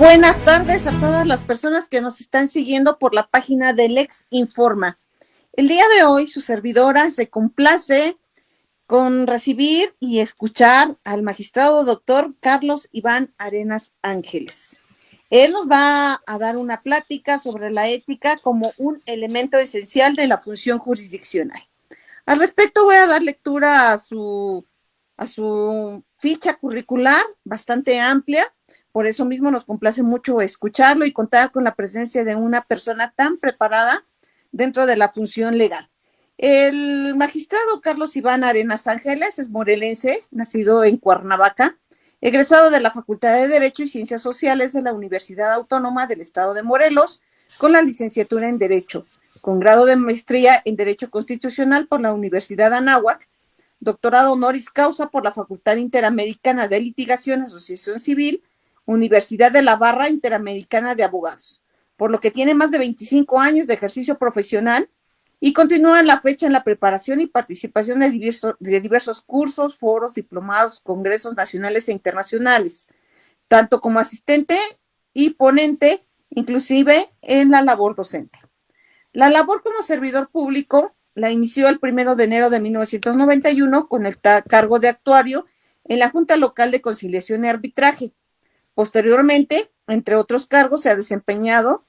buenas tardes a todas las personas que nos están siguiendo por la página del Ex Informa. El día de hoy su servidora se complace con recibir y escuchar al magistrado doctor Carlos Iván Arenas Ángeles. Él nos va a dar una plática sobre la ética como un elemento esencial de la función jurisdiccional. Al respecto voy a dar lectura a su ficha curricular bastante amplia. Por eso mismo nos complace mucho escucharlo y contar con la presencia de una persona tan preparada dentro de la función legal. El magistrado Carlos Iván Arenas Ángeles es morelense, nacido en Cuernavaca, egresado de la Facultad de Derecho y Ciencias Sociales de la Universidad Autónoma del Estado de Morelos, con la licenciatura en Derecho, con grado de maestría en Derecho Constitucional por la Universidad Anáhuac, doctorado honoris causa por la Facultad Interamericana de Litigación, Asociación Civil, Universidad de la Barra Interamericana de Abogados, por lo que tiene más de 25 años de ejercicio profesional y continúa en la fecha en la preparación y participación de diversos cursos, foros, diplomados, congresos nacionales e internacionales, tanto como asistente y ponente, inclusive en la labor docente. La labor como servidor público la inició el 1 de enero de 1991 con el cargo de actuario en la Junta Local de Conciliación y Arbitraje. Posteriormente, entre otros cargos, se ha desempeñado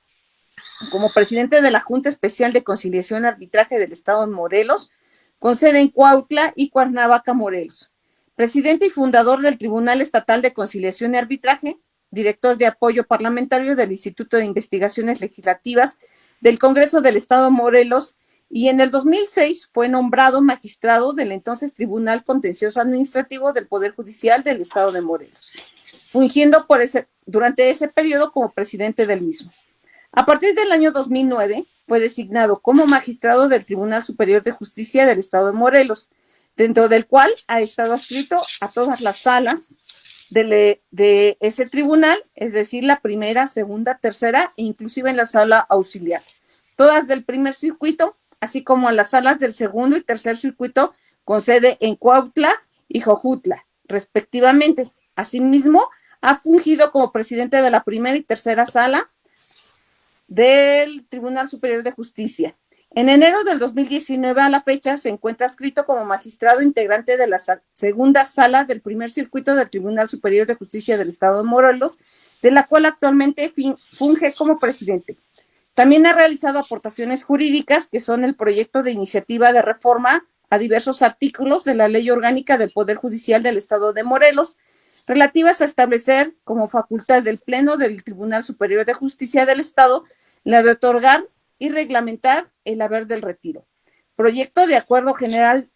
como presidente de la Junta Especial de Conciliación y Arbitraje del Estado de Morelos, con sede en Cuautla y Cuernavaca, Morelos. Presidente y fundador del Tribunal Estatal de Conciliación y Arbitraje, director de apoyo parlamentario del Instituto de Investigaciones Legislativas del Congreso del Estado de Morelos, y en el 2006 fue nombrado magistrado del entonces Tribunal Contencioso Administrativo del Poder Judicial del Estado de Morelos, fungiendo durante ese periodo como presidente del mismo. A partir del año 2009 fue designado como magistrado del Tribunal Superior de Justicia del Estado de Morelos, dentro del cual ha estado adscrito a todas las salas de ese tribunal, es decir, la primera, segunda, tercera e inclusive en la sala auxiliar, todas del primer circuito, así como a las salas del segundo y tercer circuito con sede en Cuautla y Jojutla, respectivamente. Asimismo, ha fungido como presidente de la primera y tercera sala del Tribunal Superior de Justicia. En enero del 2019 a la fecha se encuentra adscrito como magistrado integrante de la segunda sala del primer circuito del Tribunal Superior de Justicia del Estado de Morelos, de la cual actualmente funge como presidente. También ha realizado aportaciones jurídicas, que son el proyecto de iniciativa de reforma a diversos artículos de la Ley Orgánica del Poder Judicial del Estado de Morelos, relativas a establecer como facultad del Pleno del Tribunal Superior de Justicia del Estado la de otorgar y reglamentar el haber del retiro. Proyecto de acuerdo general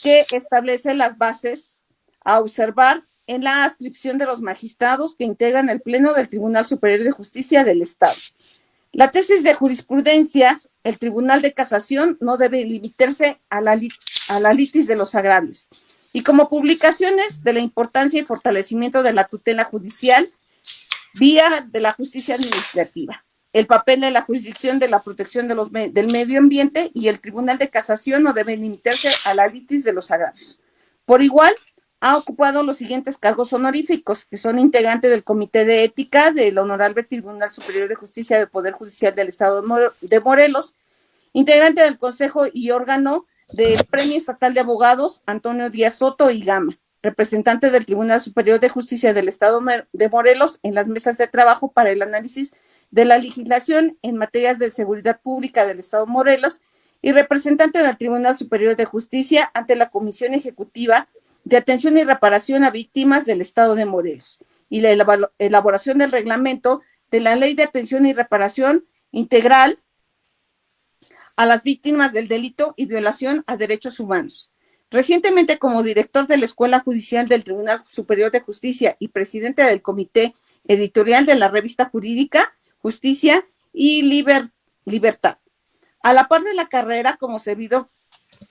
que establece las bases a observar en la adscripción de los magistrados que integran el Pleno del Tribunal Superior de Justicia del Estado. La tesis de jurisprudencia, el Tribunal de Casación no debe limitarse a la litis de los agravios. Y como publicaciones de la importancia y fortalecimiento de la tutela judicial vía de la justicia administrativa, el papel de la jurisdicción de la protección del medio ambiente, y el Tribunal de Casación no debe limitarse a la litis de los agravios. Por igual, ha ocupado los siguientes cargos honoríficos, que son integrante del Comité de Ética del Honorable Tribunal Superior de Justicia del Poder Judicial del Estado de Morelos, integrante del Consejo y órgano del Premio Estatal de Abogados Antonio Díaz Soto y Gama, representante del Tribunal Superior de Justicia del Estado de Morelos en las mesas de trabajo para el análisis de la legislación en materias de seguridad pública del Estado de Morelos, y representante del Tribunal Superior de Justicia ante la Comisión Ejecutiva de Atención y Reparación a Víctimas del Estado de Morelos, y la elaboración del reglamento de la Ley de Atención y Reparación Integral a las víctimas del delito y violación a derechos humanos. Recientemente, como director de la Escuela Judicial del Tribunal Superior de Justicia y presidente del Comité Editorial de la revista jurídica Justicia y Libertad. A la par de la carrera como servidor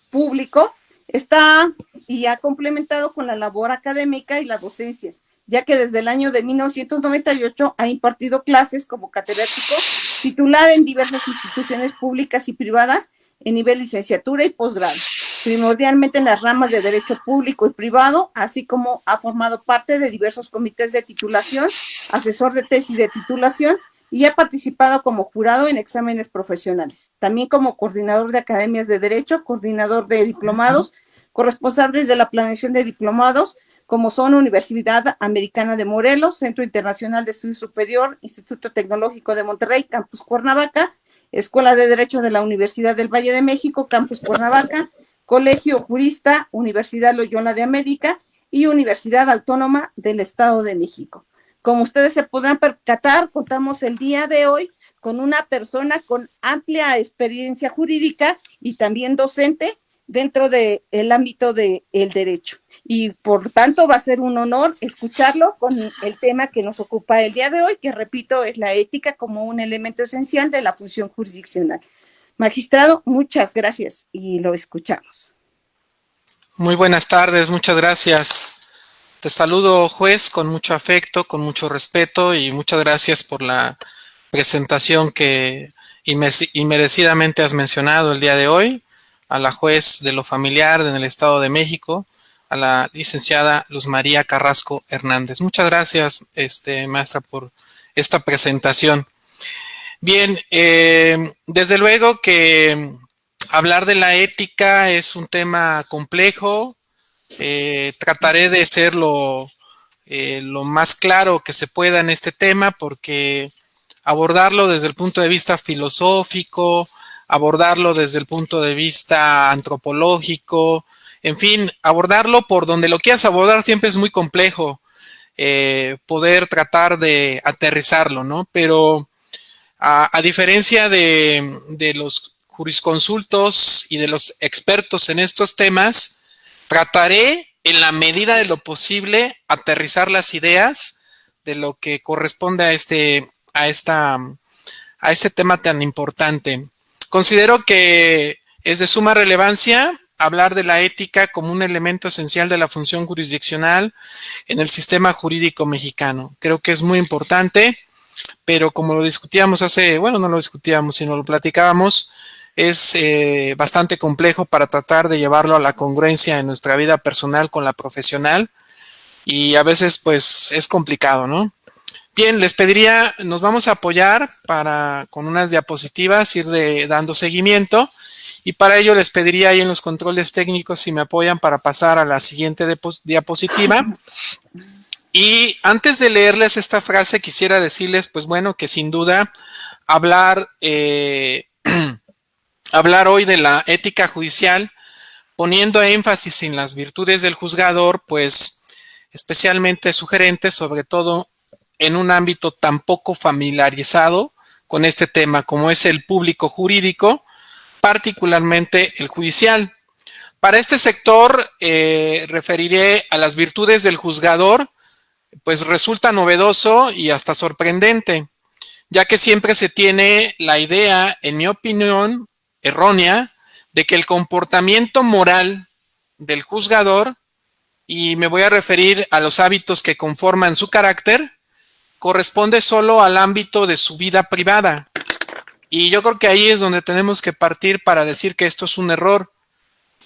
público, está y ha complementado con la labor académica y la docencia, ya que desde el año de 1998 ha impartido clases como catedrático titular en diversas instituciones públicas y privadas en nivel licenciatura y posgrado. primordialmente en las ramas de derecho público y privado, así como ha formado parte de diversos comités de titulación, asesor de tesis de titulación y ha participado como jurado en exámenes profesionales. También como coordinador de academias de derecho, coordinador de diplomados, corresponsables de la planeación de diplomados, como son Universidad Americana de Morelos, Centro Internacional de Estudio Superior, Instituto Tecnológico de Monterrey, Campus Cuernavaca, Escuela de Derecho de la Universidad del Valle de México, Campus Cuernavaca, Colegio Jurista, Universidad Loyola de América y Universidad Autónoma del Estado de México. Como ustedes se podrán percatar, contamos el día de hoy con una persona con amplia experiencia jurídica y también docente dentro del ámbito del derecho. Y por tanto va a ser un honor escucharlo con el tema que nos ocupa el día de hoy, que repito, es la ética como un elemento esencial de la función jurisdiccional. Magistrado, muchas gracias y lo escuchamos. Muy buenas tardes, muchas gracias. Te saludo, juez, con mucho afecto, con mucho respeto y muchas gracias por la presentación que inmerecidamente has mencionado el día de hoy, a la juez de lo familiar en el Estado de México, a la licenciada Luz María Carrasco Hernández. Muchas gracias, maestra, por esta presentación. Bien, desde luego que hablar de la ética es un tema complejo. Trataré de ser lo más claro que se pueda en este tema, porque abordarlo desde el punto de vista filosófico, abordarlo desde el punto de vista antropológico, en fin, abordarlo por donde lo quieras abordar siempre es muy complejo, poder tratar de aterrizarlo, ¿no? Pero a diferencia de los jurisconsultos y de los expertos en estos temas, trataré en la medida de lo posible aterrizar las ideas de lo que corresponde a este tema tan importante. Considero que es de suma relevancia hablar de la ética como un elemento esencial de la función jurisdiccional en el sistema jurídico mexicano. Creo que es muy importante, pero como lo discutíamos no lo discutíamos, sino lo platicábamos, es bastante complejo para tratar de llevarlo a la congruencia en nuestra vida personal con la profesional y a veces pues es complicado, ¿no? Bien, les pediría, nos vamos a apoyar con unas diapositivas, dando seguimiento, y para ello les pediría ahí en los controles técnicos si me apoyan para pasar a la siguiente diapositiva. Y antes de leerles esta frase quisiera decirles, pues bueno, que sin duda hablar hoy de la ética judicial, poniendo énfasis en las virtudes del juzgador, pues especialmente sugerente, sobre todo en un ámbito tan poco familiarizado con este tema como es el público jurídico, particularmente el judicial. Para este sector referiré a las virtudes del juzgador, pues resulta novedoso y hasta sorprendente, ya que siempre se tiene la idea, en mi opinión, errónea, de que el comportamiento moral del juzgador, y me voy a referir a los hábitos que conforman su carácter, corresponde solo al ámbito de su vida privada. Y yo creo que ahí es donde tenemos que partir para decir que esto es un error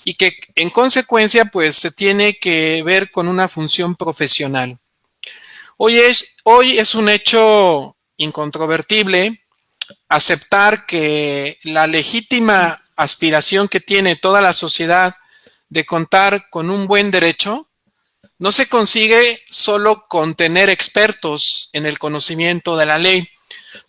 y que en consecuencia pues se tiene que ver con una función profesional. Hoy es un hecho incontrovertible aceptar que la legítima aspiración que tiene toda la sociedad de contar con un buen derecho no se consigue solo con tener expertos en el conocimiento de la ley.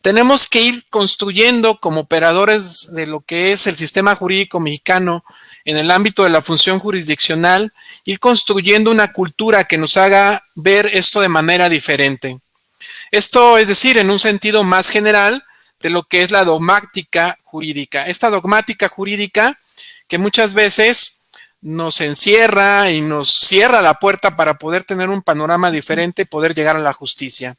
Tenemos que ir construyendo como operadores de lo que es el sistema jurídico mexicano en el ámbito de la función jurisdiccional, ir construyendo una cultura que nos haga ver esto de manera diferente. Esto es decir, en un sentido más general de lo que es la dogmática jurídica. Esta dogmática jurídica que muchas veces nos encierra y nos cierra la puerta para poder tener un panorama diferente y poder llegar a la justicia.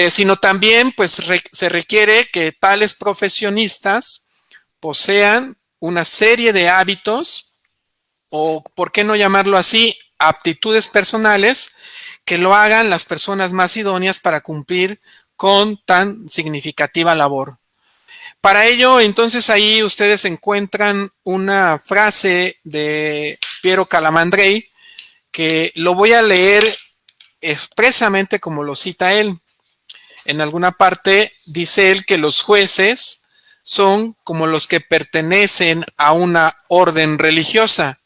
Sino también pues se requiere que tales profesionistas posean una serie de hábitos, o por qué no llamarlo así, aptitudes personales, que lo hagan las personas más idóneas para cumplir con tan significativa labor. Para ello, entonces, ahí ustedes encuentran una frase de Piero Calamandrei que lo voy a leer expresamente como lo cita él. En alguna parte dice él que los jueces son como los que pertenecen a una orden religiosa.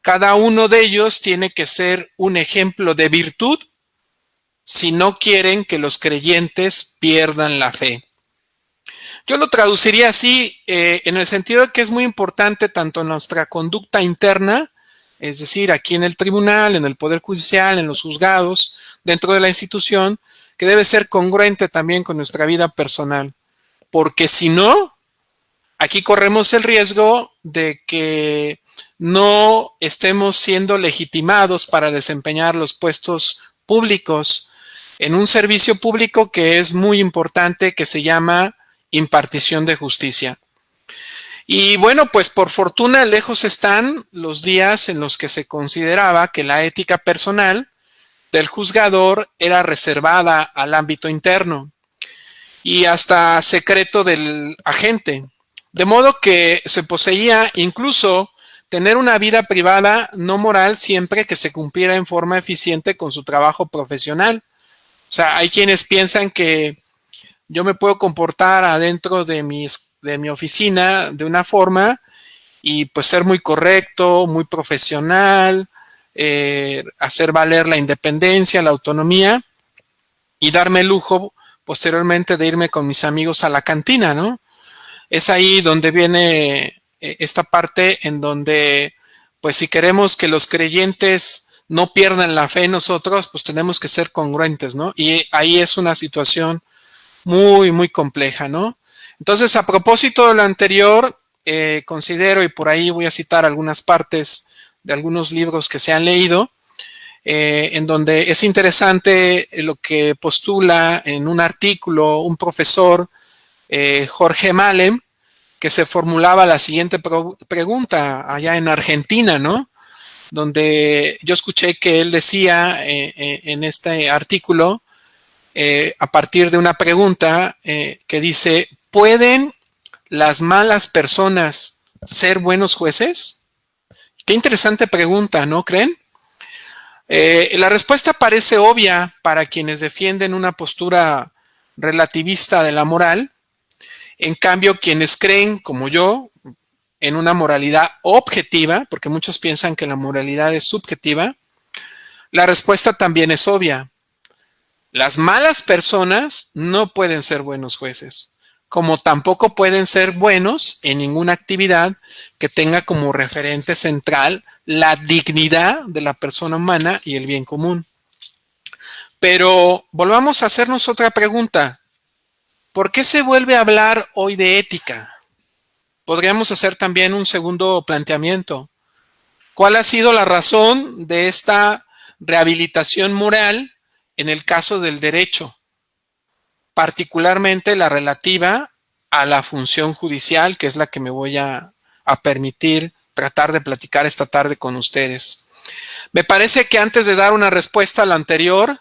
Cada uno de ellos tiene que ser un ejemplo de virtud si no quieren que los creyentes pierdan la fe. Yo lo traduciría así, en el sentido de que es muy importante tanto en nuestra conducta interna, es decir, aquí en el tribunal, en el Poder Judicial, en los juzgados, dentro de la institución, que debe ser congruente también con nuestra vida personal. Porque si no, aquí corremos el riesgo de que no estemos siendo legitimados para desempeñar los puestos públicos en un servicio público que es muy importante, que se llama impartición de justicia. Y bueno, pues por fortuna lejos están los días en los que se consideraba que la ética personal del juzgador era reservada al ámbito interno y hasta secreto del agente. De modo que se poseía incluso tener una vida privada no moral siempre que se cumpliera en forma eficiente con su trabajo profesional. O sea, hay quienes piensan que yo me puedo comportar adentro de mi oficina de una forma y pues ser muy correcto, muy profesional, hacer valer la independencia, la autonomía y darme el lujo posteriormente de irme con mis amigos a la cantina, ¿no? Es ahí donde viene esta parte en donde, pues si queremos que los creyentes no pierdan la fe en nosotros, pues tenemos que ser congruentes, ¿no? Y ahí es una situación muy, muy compleja, ¿no? Entonces, a propósito de lo anterior, considero, y por ahí voy a citar algunas partes de algunos libros que se han leído, en donde es interesante lo que postula en un artículo un profesor, Jorge Malem, que se formulaba la siguiente pregunta allá en Argentina, ¿no? Donde yo escuché que él decía en este artículo, a partir de una pregunta que dice, ¿pueden las malas personas ser buenos jueces? Qué interesante pregunta, ¿no creen? La respuesta parece obvia para quienes defienden una postura relativista de la moral. En cambio, quienes creen, como yo, en una moralidad objetiva, porque muchos piensan que la moralidad es subjetiva, la respuesta también es obvia. Las malas personas no pueden ser buenos jueces, como tampoco pueden ser buenos en ninguna actividad que tenga como referente central la dignidad de la persona humana y el bien común. Pero volvamos a hacernos otra pregunta. ¿Por qué se vuelve a hablar hoy de ética? Podríamos hacer también un segundo planteamiento. ¿Cuál ha sido la razón de esta rehabilitación moral en el caso del derecho? Particularmente la relativa a la función judicial, que es la que me voy a permitir tratar de platicar esta tarde con ustedes. Me parece que antes de dar una respuesta a la anterior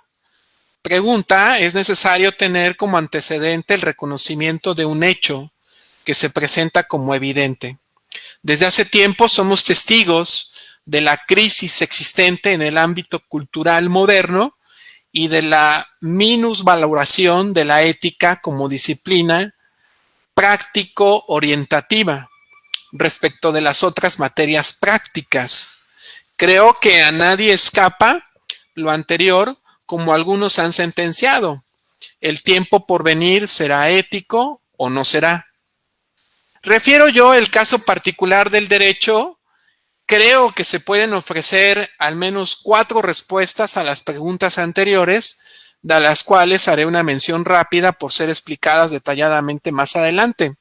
pregunta, es necesario tener como antecedente el reconocimiento de un hecho que se presenta como evidente. Desde hace tiempo somos testigos de la crisis existente en el ámbito cultural moderno y de la minusvaloración de la ética como disciplina práctico-orientativa respecto de las otras materias prácticas. Creo que a nadie escapa lo anterior, como algunos han sentenciado. El tiempo por venir será ético o no será. Refiero yo el caso particular del derecho. Creo que se pueden ofrecer al menos 4 respuestas a las preguntas anteriores, de las cuales haré una mención rápida por ser explicadas detalladamente más adelante.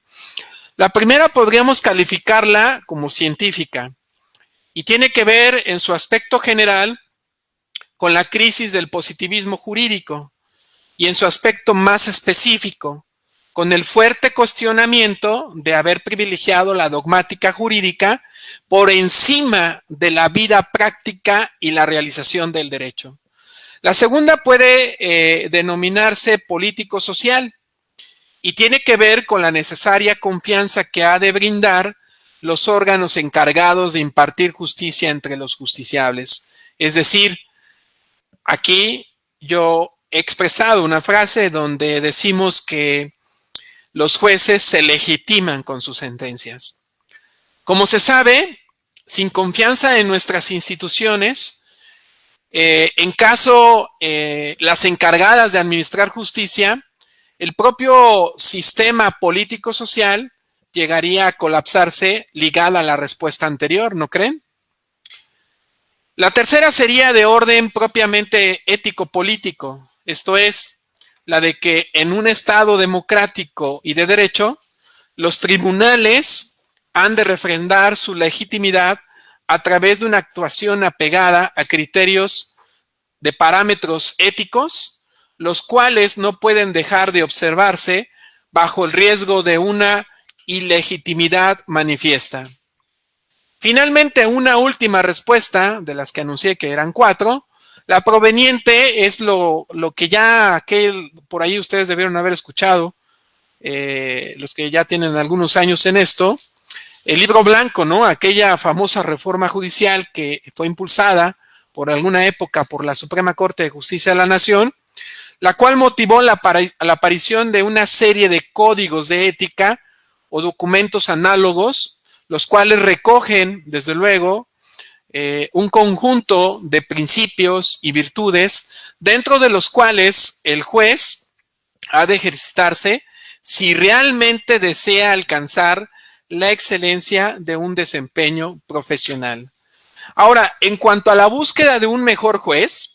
La primera podríamos calificarla como científica y tiene que ver en su aspecto general con la crisis del positivismo jurídico y en su aspecto más específico con el fuerte cuestionamiento de haber privilegiado la dogmática jurídica por encima de la vida práctica y la realización del derecho. La segunda puede denominarse político-social y tiene que ver con la necesaria confianza que ha de brindar los órganos encargados de impartir justicia entre los justiciables. Es decir, aquí yo he expresado una frase donde decimos que los jueces se legitiman con sus sentencias. Como se sabe, sin confianza en nuestras instituciones, en caso las encargadas de administrar justicia, el propio sistema político-social llegaría a colapsarse ligada a la respuesta anterior, ¿no creen? La tercera sería de orden propiamente ético-político, esto es, la de que en un Estado democrático y de derecho, los tribunales han de refrendar su legitimidad a través de una actuación apegada a criterios de parámetros éticos, los cuales no pueden dejar de observarse bajo el riesgo de una ilegitimidad manifiesta. Finalmente, una última respuesta, de las que anuncié que eran 4, la proveniente es lo que ya por ahí ustedes debieron haber escuchado, los que ya tienen algunos años en esto, el libro blanco, ¿no? Aquella famosa reforma judicial que fue impulsada por alguna época por la Suprema Corte de Justicia de la Nación, la cual motivó la aparición de una serie de códigos de ética o documentos análogos, los cuales recogen, desde luego, un conjunto de principios y virtudes dentro de los cuales el juez ha de ejercitarse si realmente desea alcanzar la excelencia de un desempeño profesional. Ahora, en cuanto a la búsqueda de un mejor juez,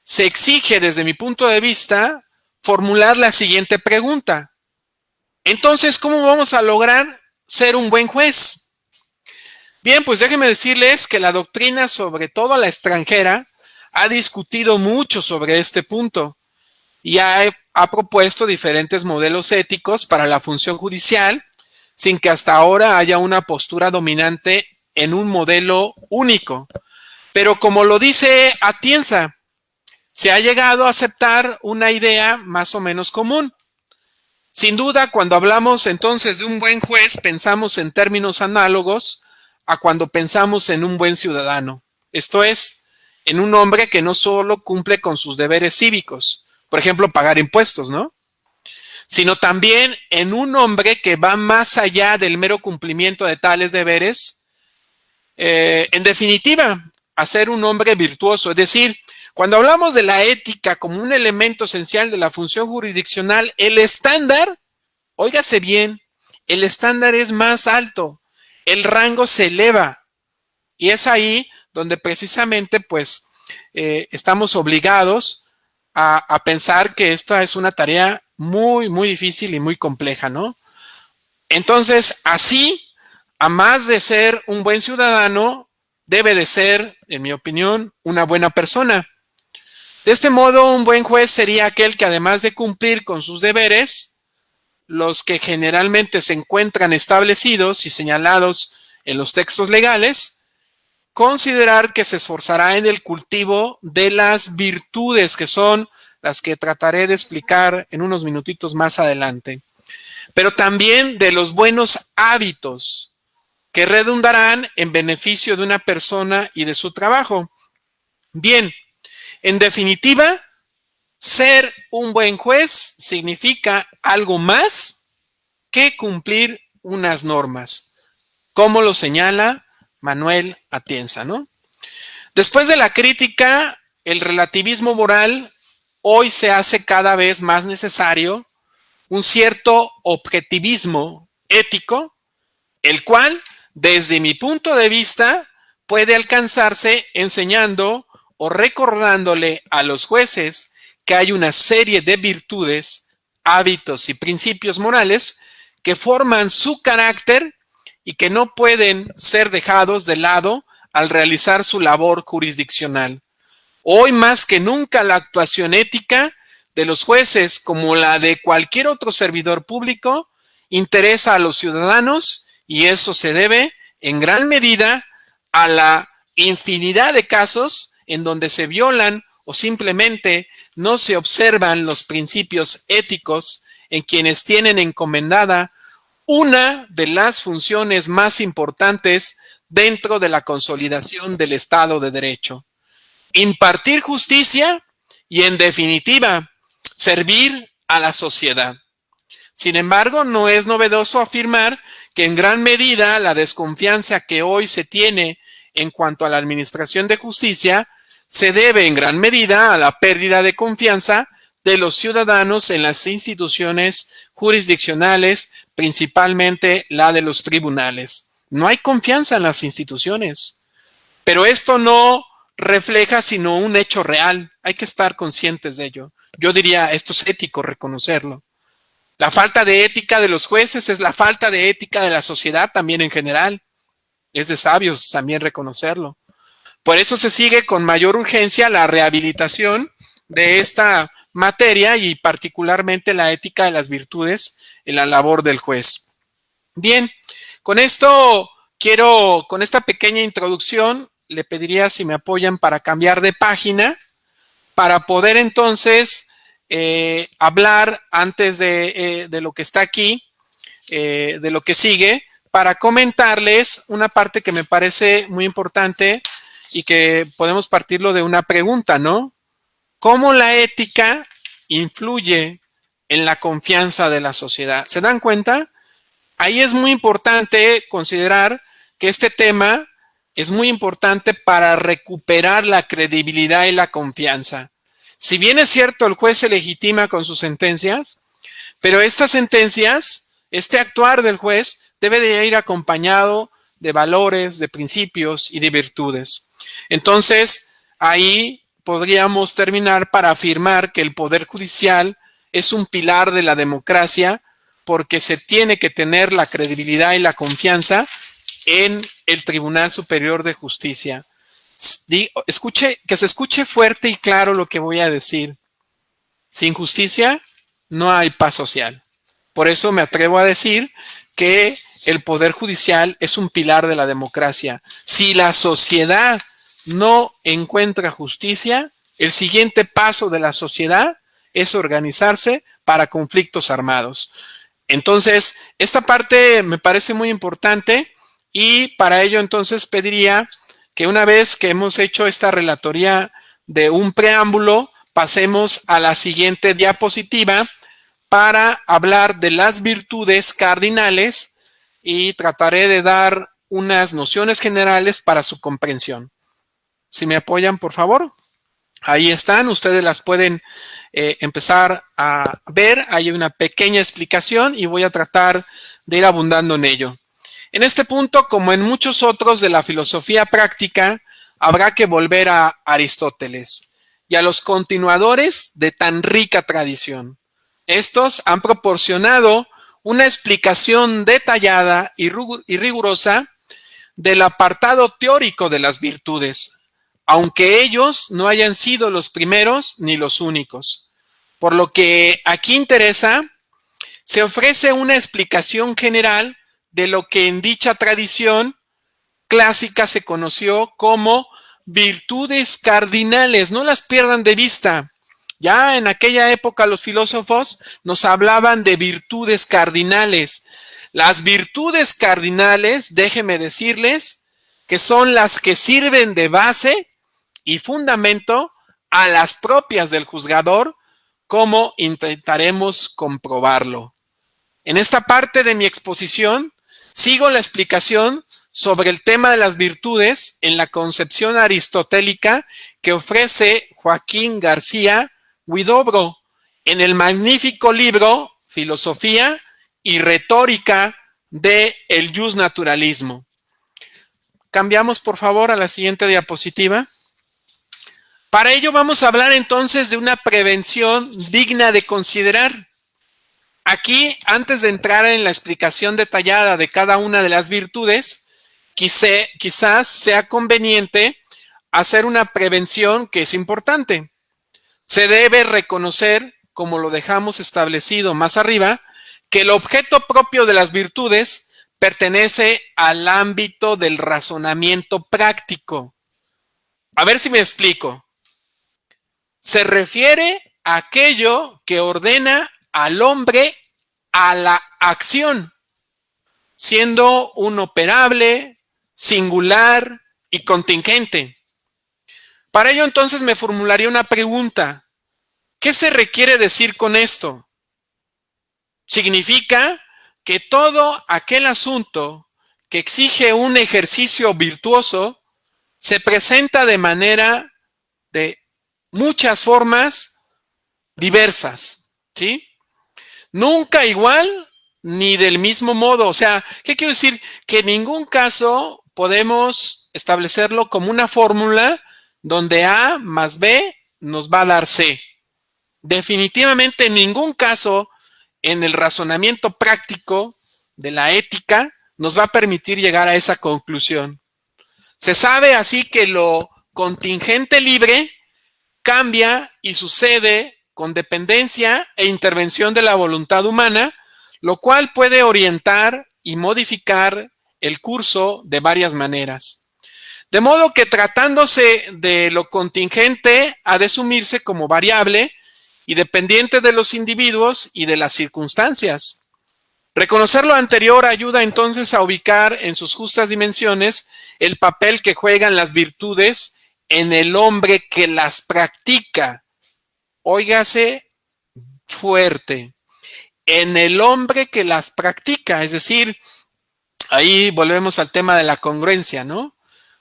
se exige, desde mi punto de vista, formular la siguiente pregunta. Entonces, ¿cómo vamos a lograr ser un buen juez? Bien, pues déjenme decirles que la doctrina, sobre todo la extranjera, ha discutido mucho sobre este punto y ha propuesto diferentes modelos éticos para la función judicial, sin que hasta ahora haya una postura dominante en un modelo único. Pero como lo dice Atienza, se ha llegado a aceptar una idea más o menos común. Sin duda, cuando hablamos entonces de un buen juez, pensamos en términos análogos a cuando pensamos en un buen ciudadano. Esto es, en un hombre que no solo cumple con sus deberes cívicos, por ejemplo, pagar impuestos, ¿no? Sino también en un hombre que va más allá del mero cumplimiento de tales deberes. En definitiva, a ser un hombre virtuoso. Es decir, cuando hablamos de la ética como un elemento esencial de la función jurisdiccional, el estándar, óigase bien, el estándar es más alto, el rango se eleva. Y es ahí donde precisamente, pues, estamos obligados a pensar que esta es una tarea muy, muy difícil y muy compleja, ¿no? Entonces, así, a más de ser un buen ciudadano, debe de ser, en mi opinión, una buena persona. De este modo, un buen juez sería aquel que, además de cumplir con sus deberes, los que generalmente se encuentran establecidos y señalados en los textos legales, considerar que se esforzará en el cultivo de las virtudes, que son las que trataré de explicar en unos minutitos más adelante, pero también de los buenos hábitos que redundarán en beneficio de una persona y de su trabajo. Bien, en definitiva, ser un buen juez significa algo más que cumplir unas normas, como lo señala Manuel Atienza, ¿no? Después de la crítica, el relativismo moral, hoy se hace cada vez más necesario un cierto objetivismo ético, el cual, desde mi punto de vista, puede alcanzarse enseñando o recordándole a los jueces que hay una serie de virtudes, hábitos y principios morales que forman su carácter y que no pueden ser dejados de lado al realizar su labor jurisdiccional. Hoy más que nunca la actuación ética de los jueces, como la de cualquier otro servidor público, interesa a los ciudadanos, y eso se debe en gran medida a la infinidad de casos en donde se violan o simplemente no se observan los principios éticos en quienes tienen encomendada una de las funciones más importantes dentro de la consolidación del Estado de Derecho: impartir justicia y, en definitiva, servir a la sociedad. Sin embargo, no es novedoso afirmar que en gran medida la desconfianza que hoy se tiene en cuanto a la administración de justicia se debe en gran medida a la pérdida de confianza de los ciudadanos en las instituciones jurisdiccionales, principalmente la de los tribunales. No hay confianza en las instituciones, pero esto no refleja sino un hecho real. Hay que estar conscientes de ello. Yo diría, esto es ético reconocerlo. La falta de ética de los jueces es la falta de ética de la sociedad también en general. Es de sabios también reconocerlo. Por eso se sigue con mayor urgencia la rehabilitación de esta materia y particularmente la ética de las virtudes en la labor del juez. Bien, con esto con esta pequeña introducción, le pediría si me apoyan para cambiar de página, para poder entonces hablar antes de lo que está aquí, de lo que sigue, para comentarles una parte que me parece muy importante y que podemos partirlo de una pregunta, ¿no? ¿Cómo la ética influye en la confianza de la sociedad? ¿Se dan cuenta? Ahí es muy importante considerar que este tema es muy importante para recuperar la credibilidad y la confianza. Si bien es cierto, el juez se legitima con sus sentencias, pero estas sentencias, este actuar del juez, debe de ir acompañado de valores, de principios y de virtudes. Entonces, ahí podríamos terminar para afirmar que el Poder Judicial es un pilar de la democracia, porque se tiene que tener la credibilidad y la confianza en el Tribunal Superior de Justicia. Que se escuche fuerte y claro lo que voy a decir. Sin justicia no hay paz social. Por eso me atrevo a decir que el Poder Judicial es un pilar de la democracia. Si la sociedad no encuentra justicia, el siguiente paso de la sociedad es organizarse para conflictos armados. Entonces, esta parte me parece muy importante y para ello entonces pediría que una vez que hemos hecho esta relatoría de un preámbulo, pasemos a la siguiente diapositiva para hablar de las virtudes cardinales y trataré de dar unas nociones generales para su comprensión. Si me apoyan, por favor. Ahí están, ustedes las pueden empezar a ver. Hay una pequeña explicación y voy a tratar de ir abundando en ello. En este punto, como en muchos otros de la filosofía práctica, habrá que volver a Aristóteles y a los continuadores de tan rica tradición. Estos han proporcionado una explicación detallada y rigurosa del apartado teórico de las virtudes, aunque ellos no hayan sido los primeros ni los únicos. Por lo que aquí interesa, se ofrece una explicación general de lo que en dicha tradición clásica se conoció como virtudes cardinales. No las pierdan de vista. Ya en aquella época los filósofos nos hablaban de virtudes cardinales. Las virtudes cardinales, déjenme decirles, que son las que sirven de base y fundamento a las propias del juzgador, como intentaremos comprobarlo. En esta parte de mi exposición, sigo la explicación sobre el tema de las virtudes en la concepción aristotélica que ofrece Joaquín García Huidobro en el magnífico libro Filosofía y Retórica de el Justnaturalismo. Cambiamos, por favor, a la siguiente diapositiva. Para ello vamos a hablar entonces de una prevención digna de considerar. Aquí, antes de entrar en la explicación detallada de cada una de las virtudes, quizás sea conveniente hacer una prevención que es importante. Se debe reconocer, como lo dejamos establecido más arriba, que el objeto propio de las virtudes pertenece al ámbito del razonamiento práctico. A ver si me explico. Se refiere a aquello que ordena al hombre a la acción, siendo un operable, singular y contingente. Para ello, entonces, me formularía una pregunta. ¿Qué se requiere decir con esto? Significa que todo aquel asunto que exige un ejercicio virtuoso se presenta de muchas formas diversas, ¿sí? Nunca igual ni del mismo modo. O sea, ¿qué quiero decir? Que en ningún caso podemos establecerlo como una fórmula donde A más B nos va a dar C. Definitivamente en ningún caso en el razonamiento práctico de la ética nos va a permitir llegar a esa conclusión. Se sabe así que lo contingente libre cambia y sucede con dependencia e intervención de la voluntad humana, lo cual puede orientar y modificar el curso de varias maneras. De modo que tratándose de lo contingente, ha de asumirse como variable y dependiente de los individuos y de las circunstancias. Reconocer lo anterior ayuda entonces a ubicar en sus justas dimensiones el papel que juegan las virtudes en el hombre que las practica. Óigase fuerte, en el hombre que las practica, es decir, ahí volvemos al tema de la congruencia, ¿no?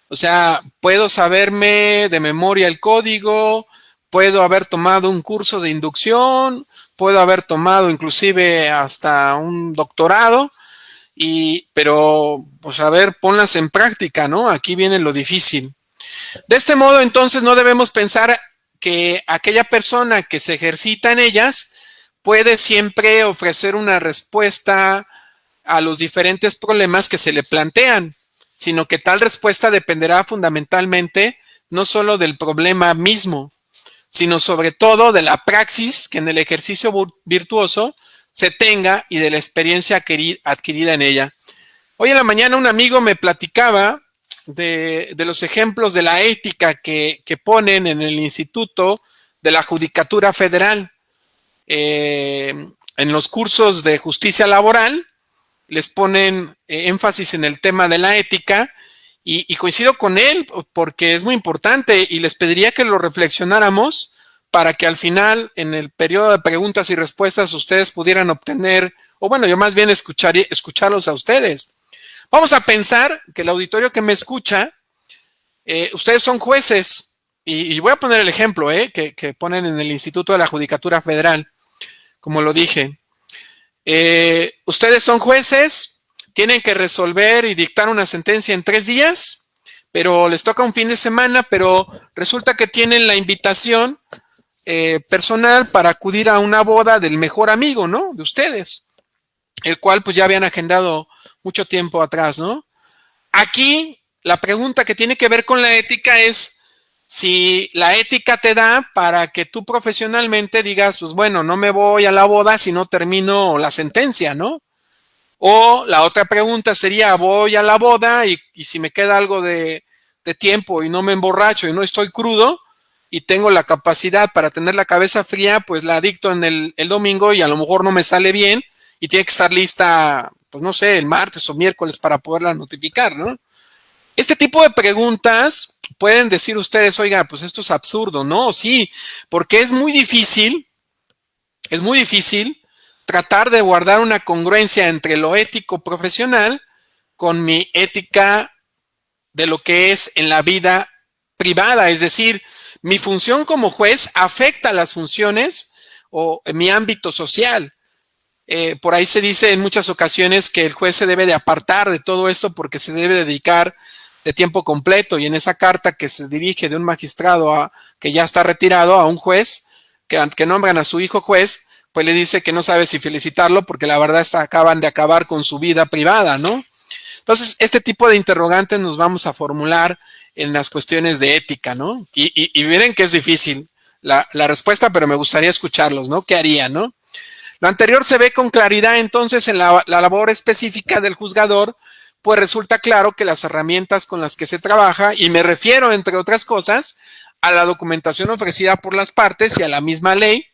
O sea, puedo saberme de memoria el código, puedo haber tomado un curso de inducción, puedo haber tomado inclusive hasta un doctorado, pero pues a ver, ponlas en práctica, ¿no? Aquí viene lo difícil. De este modo, entonces, no debemos pensar que aquella persona que se ejercita en ellas puede siempre ofrecer una respuesta a los diferentes problemas que se le plantean, sino que tal respuesta dependerá fundamentalmente no solo del problema mismo, sino sobre todo de la praxis que en el ejercicio virtuoso se tenga y de la experiencia adquirida en ella. Hoy en la mañana un amigo me platicaba de los ejemplos de la ética que ponen en el Instituto de la Judicatura Federal. En los cursos de justicia laboral les ponen énfasis en el tema de la ética y coincido con él porque es muy importante y les pediría que lo reflexionáramos para que al final, en el periodo de preguntas y respuestas, ustedes pudieran obtener, o bueno, yo más bien escucharlos a ustedes. Vamos a pensar que el auditorio que me escucha, ustedes son jueces, y voy a poner el ejemplo que ponen en el Instituto de la Judicatura Federal, como lo dije. Ustedes son jueces, tienen que resolver y dictar una sentencia en 3 días, pero les toca un fin de semana, pero resulta que tienen la invitación personal para acudir a una boda del mejor amigo, ¿no? De ustedes, el cual pues ya habían agendado mucho tiempo atrás, ¿no? Aquí la pregunta que tiene que ver con la ética es si la ética te da para que tú profesionalmente digas, pues bueno, no me voy a la boda si no termino la sentencia, ¿no? O la otra pregunta sería, voy a la boda y si me queda algo de tiempo y no me emborracho y no estoy crudo y tengo la capacidad para tener la cabeza fría, pues la dicto en el domingo y a lo mejor no me sale bien y tiene que estar lista, pues no sé, el martes o miércoles para poderla notificar, ¿no? Este tipo de preguntas pueden decir ustedes, oiga, pues esto es absurdo, ¿no? Sí, porque es muy difícil tratar de guardar una congruencia entre lo ético profesional con mi ética de lo que es en la vida privada, es decir, mi función como juez afecta las funciones o en mi ámbito social. Por ahí se dice en muchas ocasiones que el juez se debe de apartar de todo esto porque se debe dedicar de tiempo completo, y en esa carta que se dirige de un magistrado que ya está retirado a un juez que nombran a su hijo juez, pues le dice que no sabe si felicitarlo porque la verdad acaban de acabar con su vida privada, ¿no? Entonces, este tipo de interrogantes nos vamos a formular en las cuestiones de ética, ¿no? Y miren que es difícil la respuesta, pero me gustaría escucharlos, ¿no? ¿Qué harían, no? Lo anterior se ve con claridad entonces en la labor específica del juzgador, pues resulta claro que las herramientas con las que se trabaja, y me refiero, entre otras cosas, a la documentación ofrecida por las partes y a la misma ley,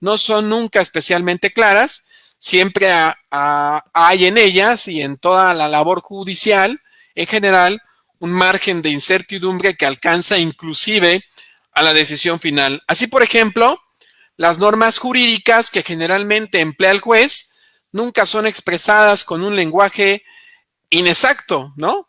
no son nunca especialmente claras. Siempre hay en ellas y en toda la labor judicial, en general, un margen de incertidumbre que alcanza inclusive a la decisión final. Así, por ejemplo, las normas jurídicas que generalmente emplea el juez nunca son expresadas con un lenguaje inexacto, ¿no?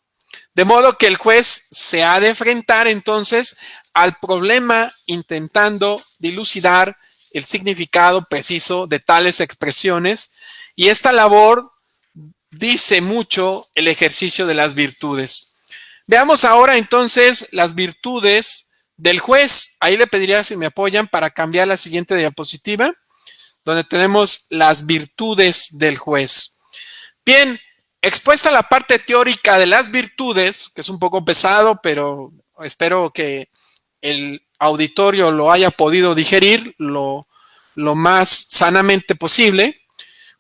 De modo que el juez se ha de enfrentar entonces al problema intentando dilucidar el significado preciso de tales expresiones, y esta labor dice mucho el ejercicio de las virtudes. Veamos ahora entonces las virtudes del juez. Ahí le pediría si me apoyan para cambiar la siguiente diapositiva, donde tenemos las virtudes del juez. Bien, expuesta la parte teórica de las virtudes, que es un poco pesado, pero espero que el auditorio lo haya podido digerir lo más sanamente posible,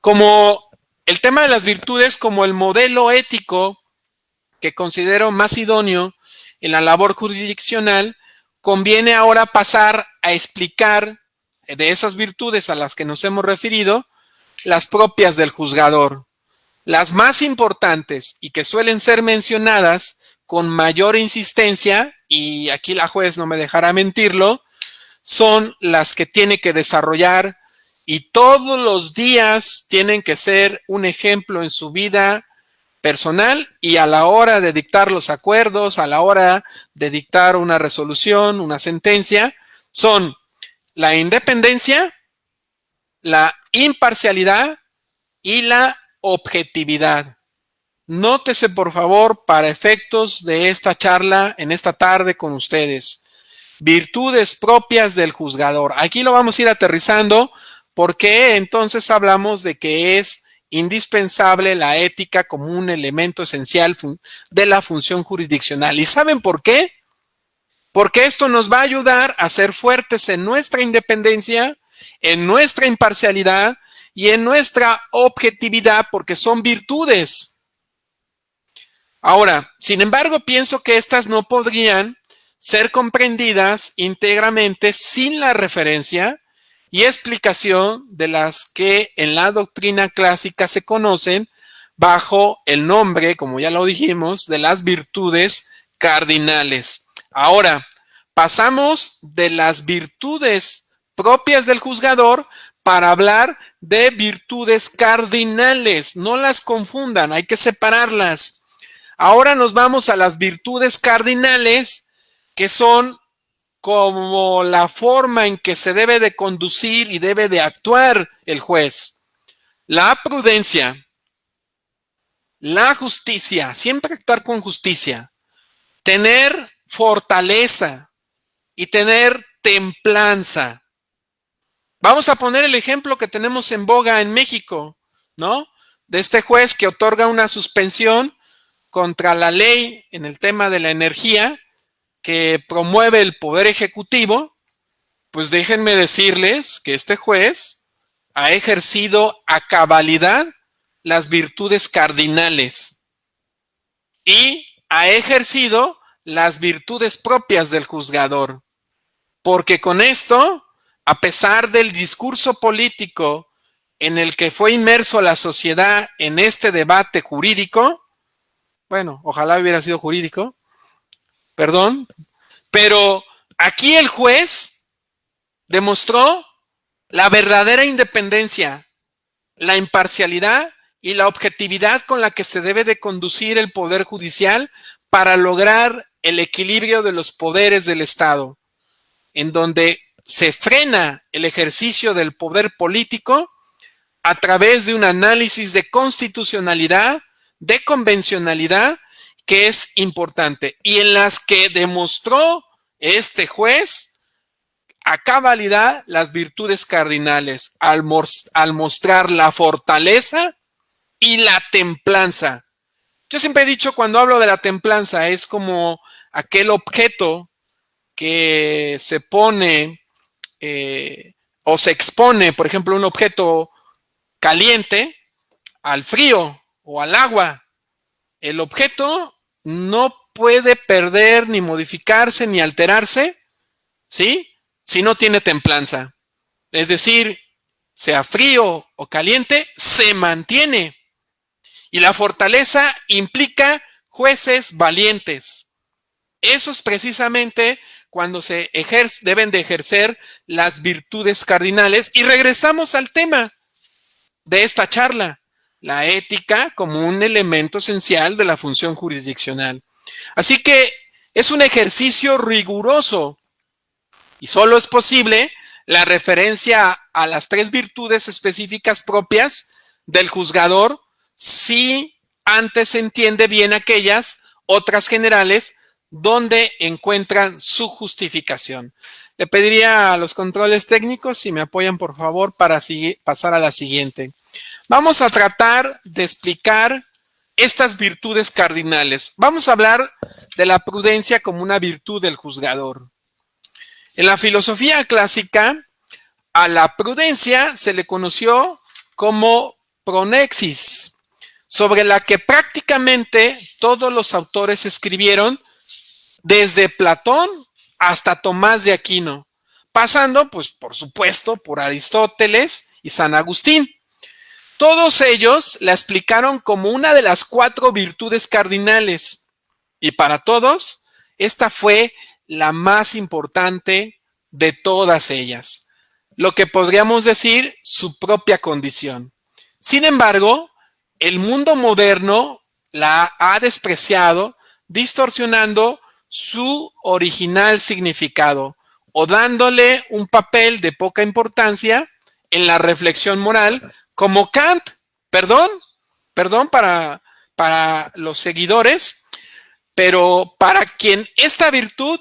como el tema de las virtudes como el modelo ético que considero más idóneo en la labor jurisdiccional. Conviene ahora pasar a explicar de esas virtudes a las que nos hemos referido, las propias del juzgador. Las más importantes y que suelen ser mencionadas con mayor insistencia, y aquí la juez no me dejará mentirlo, son las que tiene que desarrollar y todos los días tienen que ser un ejemplo en su vida personal y a la hora de dictar los acuerdos, a la hora de dictar una resolución, una sentencia, son la independencia, la imparcialidad y la objetividad. Nótese, por favor, para efectos de esta charla en esta tarde con ustedes, virtudes propias del juzgador. Aquí lo vamos a ir aterrizando porque entonces hablamos de que es indispensable la ética como un elemento esencial de la función jurisdiccional. ¿Y saben por qué? Porque esto nos va a ayudar a ser fuertes en nuestra independencia, en nuestra imparcialidad y en nuestra objetividad, porque son virtudes. Ahora, sin embargo, pienso que estas no podrían ser comprendidas íntegramente sin la referencia y explicación de las que en la doctrina clásica se conocen bajo el nombre, como ya lo dijimos, de las virtudes cardinales. Ahora, pasamos de las virtudes propias del juzgador para hablar de virtudes cardinales. No las confundan, hay que separarlas. Ahora nos vamos a las virtudes cardinales, que son como la forma en que se debe de conducir y debe de actuar el juez. La prudencia, la justicia, siempre actuar con justicia, tener fortaleza y tener templanza. Vamos a poner el ejemplo que tenemos en boga en México, ¿no? De este juez que otorga una suspensión contra la ley en el tema de la energía que promueve el Poder Ejecutivo. Pues déjenme decirles que este juez ha ejercido a cabalidad las virtudes cardinales y ha ejercido las virtudes propias del juzgador, porque con esto, a pesar del discurso político en el que fue inmerso la sociedad en este debate jurídico, bueno, ojalá hubiera sido jurídico, perdón, pero aquí el juez demostró la verdadera independencia, la imparcialidad y la objetividad con la que se debe de conducir el poder judicial para lograr el equilibrio de los poderes del Estado, en donde se frena el ejercicio del poder político a través de un análisis de constitucionalidad, de convencionalidad, que es importante, y en las que demostró este juez a cabalidad las virtudes cardinales al mostrar la fortaleza y la templanza. Yo siempre he dicho, cuando hablo de la templanza, es como aquel objeto que se pone o se expone, por ejemplo, un objeto caliente al frío o al agua. El objeto no puede perder, ni modificarse, ni alterarse, ¿sí? Si no tiene templanza. es decir, sea frío o caliente, se mantiene. Y la fortaleza implica jueces valientes. Eso es precisamente cuando deben de ejercer las virtudes cardinales. Y regresamos al tema de esta charla, la ética como un elemento esencial de la función jurisdiccional. Así que es un ejercicio riguroso y solo es posible la referencia a las 3 virtudes específicas propias del juzgador si antes se entiende bien aquellas otras generales donde encuentran su justificación. Le pediría a los controles técnicos si me apoyan por favor para pasar a la siguiente. Vamos a tratar de explicar estas virtudes cardinales. Vamos a hablar de la prudencia como una virtud del juzgador. En la filosofía clásica, a la prudencia se le conoció como pronexis, sobre la que prácticamente todos los autores escribieron, desde Platón hasta Tomás de Aquino, pasando, pues, por supuesto, por Aristóteles y San Agustín. Todos ellos la explicaron como una de las 4 virtudes cardinales, y para todos, esta fue la más importante de todas ellas, lo que podríamos decir su propia condición. Sin embargo, el mundo moderno la ha despreciado, distorsionando su original significado o dándole un papel de poca importancia en la reflexión moral, como Kant. Perdón para los seguidores, pero para quien esta virtud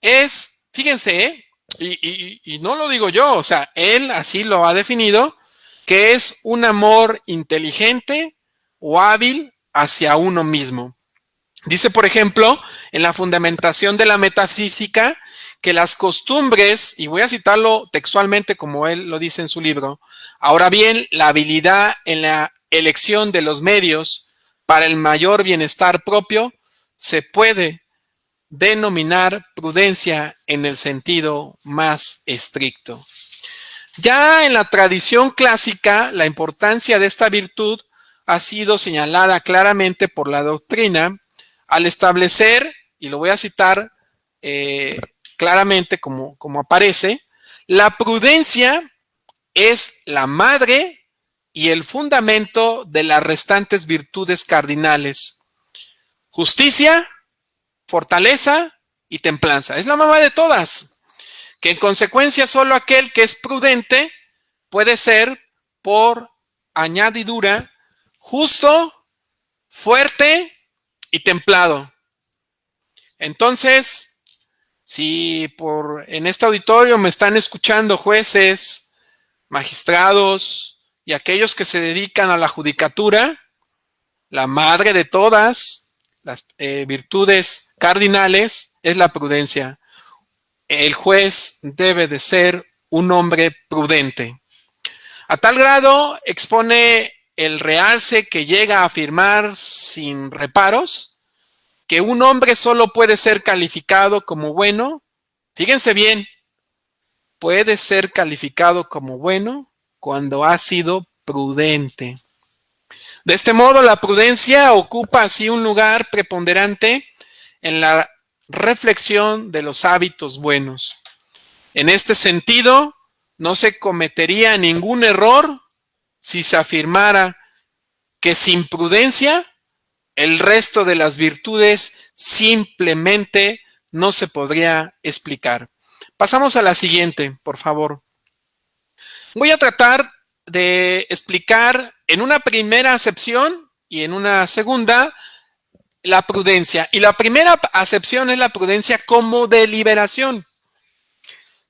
es, fíjense, y no lo digo yo, o sea, él así lo ha definido, que es un amor inteligente o hábil hacia uno mismo. Dice, por ejemplo, en la fundamentación de la metafísica, que las costumbres, y voy a citarlo textualmente como él lo dice en su libro, ahora bien, la habilidad en la elección de los medios para el mayor bienestar propio se puede denominar prudencia en el sentido más estricto. Ya en la tradición clásica, la importancia de esta virtud ha sido señalada claramente por la doctrina al establecer, y lo voy a citar claramente como aparece, la prudencia es la madre y el fundamento de las restantes virtudes cardinales: justicia, fortaleza y templanza. Es la mamá de todas, que en consecuencia solo aquel que es prudente puede ser, por añadidura, justo, fuerte y templado. Entonces, si en este auditorio me están escuchando jueces, magistrados y aquellos que se dedican a la judicatura, la madre de todas las virtudes cardinales es la prudencia. El juez debe de ser un hombre prudente. A tal grado expone el realce que llega a afirmar sin reparos que un hombre solo puede ser calificado como bueno, fíjense bien, puede ser calificado como bueno cuando ha sido prudente. De este modo, la prudencia ocupa así un lugar preponderante en la reflexión de los hábitos buenos. En este sentido, no se cometería ningún error si se afirmara que sin prudencia el resto de las virtudes simplemente no se podría explicar. Pasamos a la siguiente, por favor. Voy a tratar de explicar en una primera acepción y en una segunda la prudencia. Y la primera acepción es la prudencia como deliberación.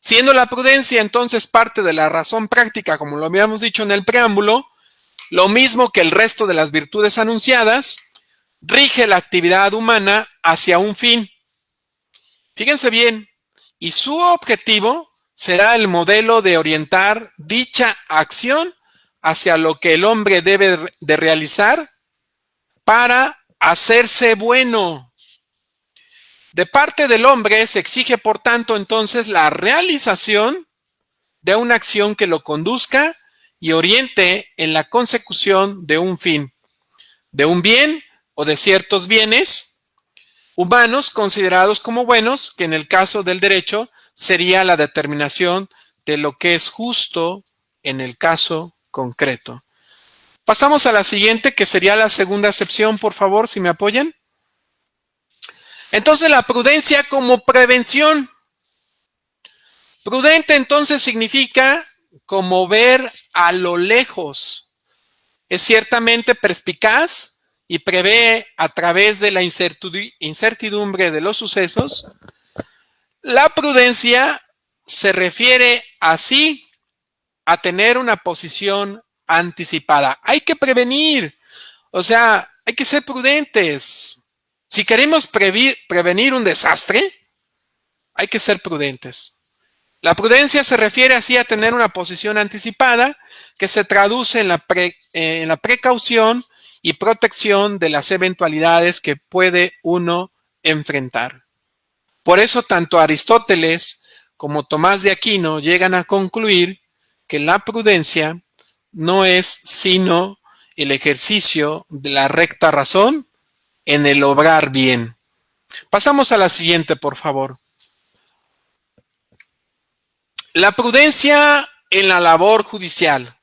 Siendo la prudencia entonces parte de la razón práctica, como lo habíamos dicho en el preámbulo, lo mismo que el resto de las virtudes anunciadas, rige la actividad humana hacia un fin. Fíjense bien, y su objetivo será el modelo de orientar dicha acción hacia lo que el hombre debe de realizar para hacerse bueno. De parte del hombre se exige, por tanto, entonces la realización de una acción que lo conduzca y oriente en la consecución de un fin, de un bien o de ciertos bienes humanos considerados como buenos, que en el caso del derecho sería la determinación de lo que es justo en el caso concreto. Pasamos a la siguiente, que sería la segunda acepción, por favor, si me apoyan. Entonces, la prudencia como prevención. Prudente entonces significa como ver a lo lejos. Es ciertamente perspicaz y prevé a través de la incertidumbre de los sucesos. La prudencia se refiere así a tener una posición anticipada. Hay que prevenir, o sea, hay que ser prudentes. Si queremos prevenir un desastre, hay que ser prudentes. La prudencia se refiere así a tener una posición anticipada que se traduce en la precaución y protección de las eventualidades que puede uno enfrentar. Por eso tanto Aristóteles como Tomás de Aquino llegan a concluir que la prudencia no es sino el ejercicio de la recta razón en el obrar bien. Pasamos a la siguiente, por favor. La prudencia en la labor judicial.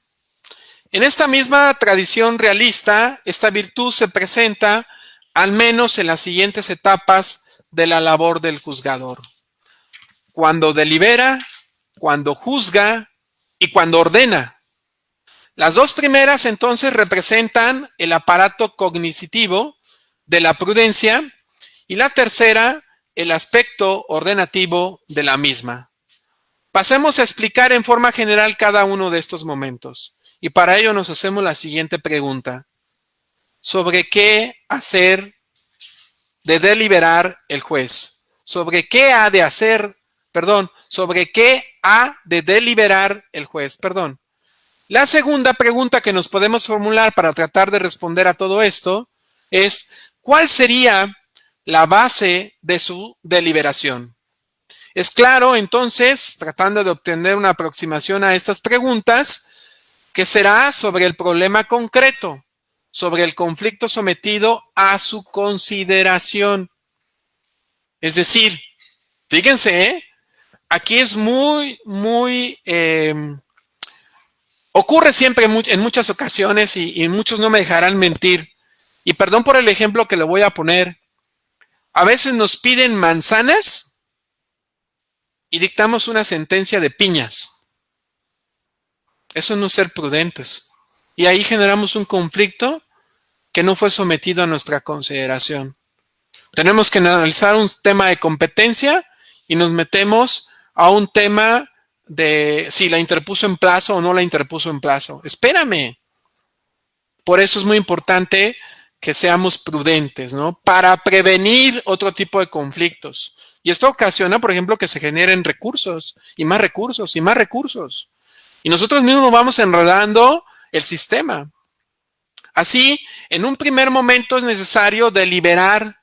En esta misma tradición realista, esta virtud se presenta al menos en las siguientes etapas de la labor del juzgador. Cuando delibera, cuando juzga y cuando ordena. Las dos primeras entonces representan el aparato cognitivo de la prudencia y la tercera el aspecto ordenativo de la misma. Pasemos a explicar en forma general cada uno de estos momentos. Y para ello nos hacemos la siguiente pregunta. ¿Sobre qué hacer de deliberar el juez? ¿Sobre qué ha de hacer, sobre qué ha de deliberar el juez? La segunda pregunta que nos podemos formular para tratar de responder a todo esto es, ¿cuál sería la base de su deliberación? Es claro, entonces, tratando de obtener una aproximación a estas preguntas, que será sobre el problema concreto, sobre el conflicto sometido a su consideración. Es decir, fíjense, aquí es ocurre siempre en muchas ocasiones y muchos no me dejarán mentir. Y perdón por el ejemplo que le voy a poner. A veces nos piden manzanas y dictamos una sentencia de piñas. Eso no es ser prudentes. Y ahí generamos un conflicto que no fue sometido a nuestra consideración. Tenemos que analizar un tema de competencia y nos metemos a un tema de si la interpuso en plazo o no la interpuso en plazo. Espérame. Por eso es muy importante que seamos prudentes, ¿no? Para prevenir otro tipo de conflictos. Y esto ocasiona, por ejemplo, que se generen recursos y más recursos y más recursos. Y nosotros mismos vamos enredando el sistema. Así, en un primer momento es necesario deliberar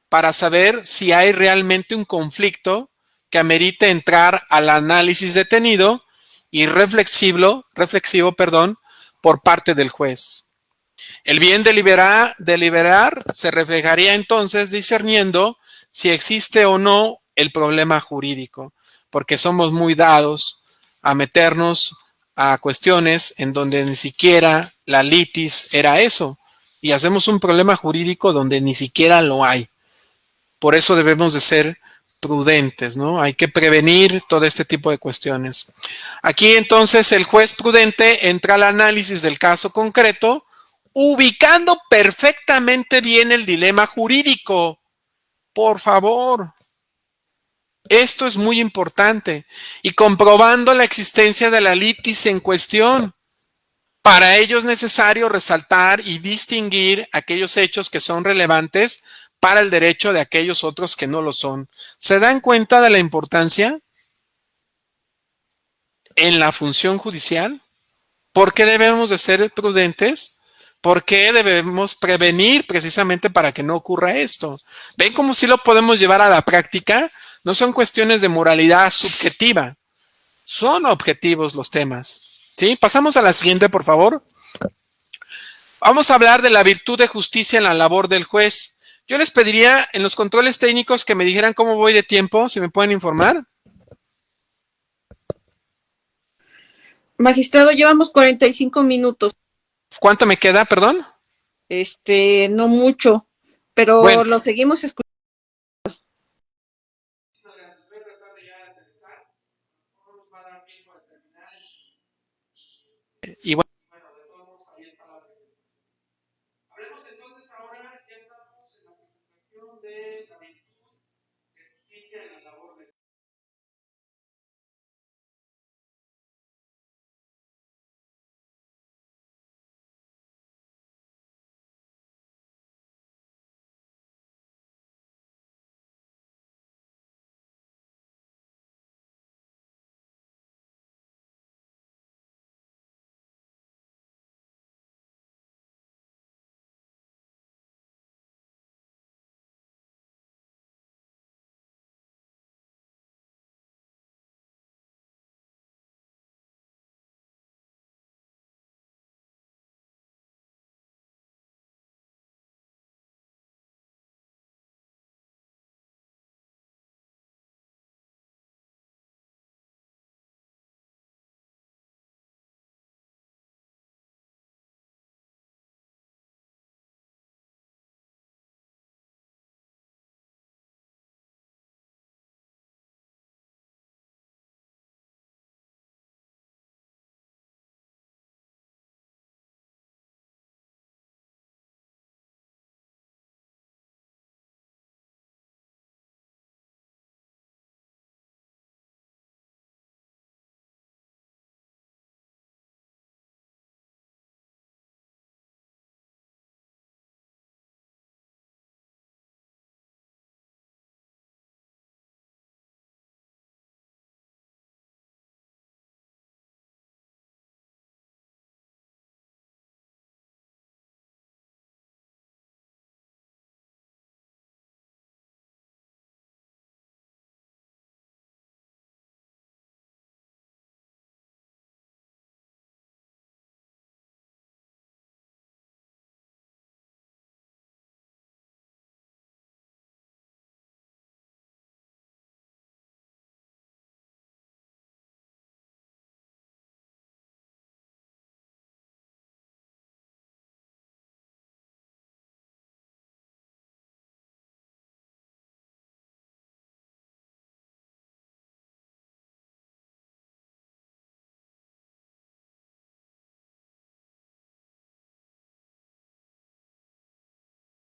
para saber si hay realmente un conflicto que amerite entrar al análisis detenido y reflexivo, por parte del juez. El bien deliberar se reflejaría entonces discerniendo si existe o no el problema jurídico, porque somos muy dados a meternos a cuestiones en donde ni siquiera la litis era eso, y hacemos un problema jurídico donde ni siquiera lo hay. Por eso debemos de ser prudentes, ¿no? Hay que prevenir todo este tipo de cuestiones. Aquí entonces el juez prudente entra al análisis del caso concreto, ubicando perfectamente bien el dilema jurídico. Por favor. Esto es muy importante. Y comprobando la existencia de la litis en cuestión. Para ello es necesario resaltar y distinguir aquellos hechos que son relevantes para el derecho de aquellos otros que no lo son. ¿Se dan cuenta de la importancia en la función judicial? ¿Por qué debemos de ser prudentes? ¿Por qué debemos prevenir precisamente para que no ocurra esto? ¿Ven cómo sí lo podemos llevar a la práctica? No son cuestiones de moralidad subjetiva, Son objetivos los temas. ¿Sí? Pasamos a la siguiente, por favor. Vamos a hablar de la virtud de justicia en la labor del juez. Yo les pediría en los controles técnicos que me dijeran cómo voy de tiempo, si me pueden informar. Magistrado, llevamos 45 minutos. ¿Cuánto me queda, perdón? No mucho, pero Bueno. lo seguimos escuchando. Y bueno, de todos modos, ahí está la presentación. Hablemos entonces ahora, ya estamos en la presentación de la virtud de justicia en la labor del.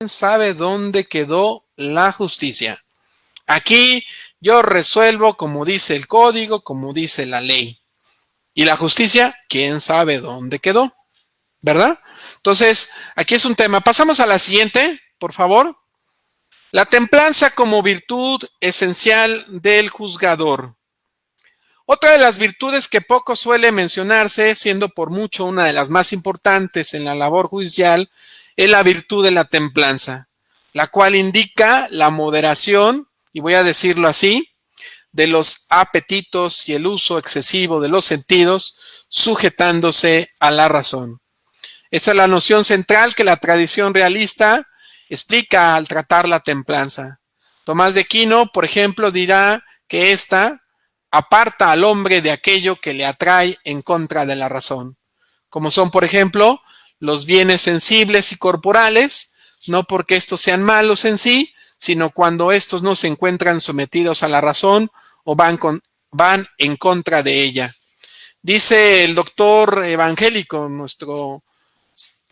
¿Quién sabe dónde quedó la justicia? Aquí yo resuelvo como dice el código, como dice la ley. Y la justicia, ¿quién sabe dónde quedó? ¿Verdad? Entonces, aquí es un tema. Pasamos a la siguiente, por favor. La templanza como virtud esencial del juzgador. Otra de las virtudes que poco suele mencionarse, siendo por mucho una de las más importantes en la labor judicial, es la virtud de la templanza, la cual indica la moderación, y voy a decirlo así, de los apetitos y el uso excesivo de los sentidos, sujetándose a la razón. Esta es la noción central que la tradición realista explica al tratar la templanza. Tomás de Aquino, por ejemplo, dirá que esta aparta al hombre de aquello que le atrae en contra de la razón, como son, por ejemplo, los bienes sensibles y corporales, no porque estos sean malos en sí, sino cuando estos no se encuentran sometidos a la razón o van en contra de ella. Dice el doctor evangélico, nuestro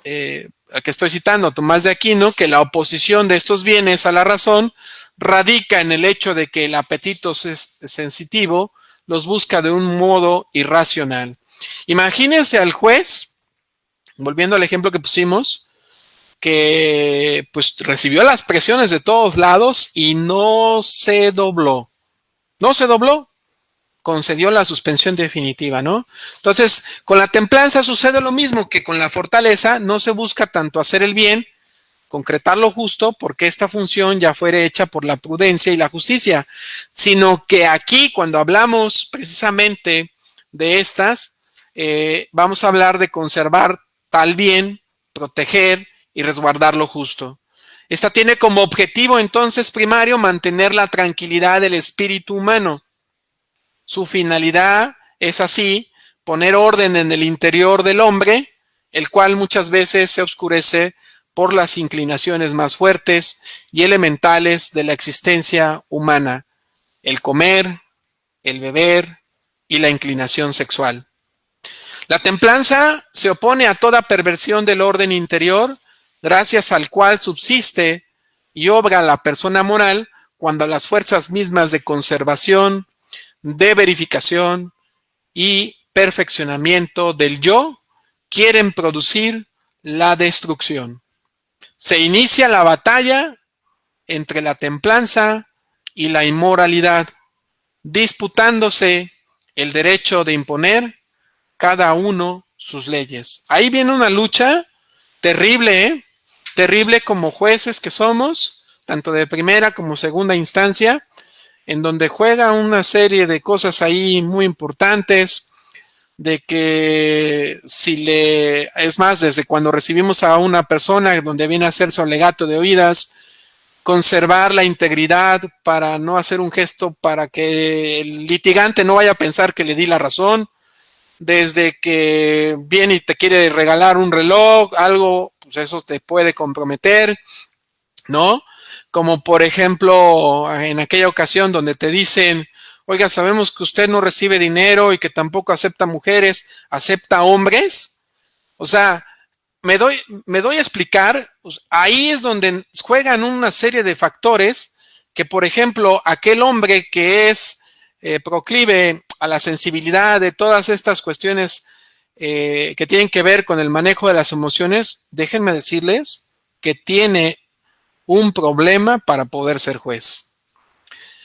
al que estoy citando, Tomás de Aquino, que la oposición de estos bienes a la razón radica en el hecho de que el apetito sensitivo los busca de un modo irracional. Imagínense al juez, volviendo al ejemplo que pusimos, que pues recibió las presiones de todos lados y no se dobló. No se dobló, concedió la suspensión definitiva, ¿no? Entonces, con la templanza sucede lo mismo que con la fortaleza, no se busca tanto hacer el bien, concretar lo justo, porque esta función ya fuera hecha por la prudencia y la justicia, sino que aquí, cuando hablamos precisamente de estas, vamos a hablar de conservar tal bien, proteger y resguardar lo justo. Esta tiene como objetivo entonces primario mantener la tranquilidad del espíritu humano. Su finalidad es así poner orden en el interior del hombre, el cual muchas veces se oscurece por las inclinaciones más fuertes y elementales de la existencia humana, el comer, el beber y la inclinación sexual. La templanza se opone a toda perversión del orden interior, gracias al cual subsiste y obra la persona moral cuando las fuerzas mismas de conservación, de verificación y perfeccionamiento del yo quieren producir la destrucción. Se inicia la batalla entre la templanza y la inmoralidad, disputándose el derecho de imponer cada uno sus leyes. Ahí viene una lucha terrible, terrible como jueces que somos, tanto de primera como segunda instancia, en donde juega una serie de cosas ahí muy importantes, de que es más, desde cuando recibimos a una persona donde viene a hacer su alegato de oídas, conservar la integridad para no hacer un gesto para que el litigante no vaya a pensar que le di la razón, desde que viene y te quiere regalar un reloj, algo, pues eso te puede comprometer, ¿no? Como por ejemplo, en aquella ocasión donde te dicen, oiga, sabemos que usted no recibe dinero y que tampoco acepta mujeres, acepta hombres. O sea, me doy a explicar, pues ahí es donde juegan una serie de factores que, por ejemplo, aquel hombre que es proclive a la sensibilidad de todas estas cuestiones que tienen que ver con el manejo de las emociones, déjenme decirles que tiene un problema para poder ser juez.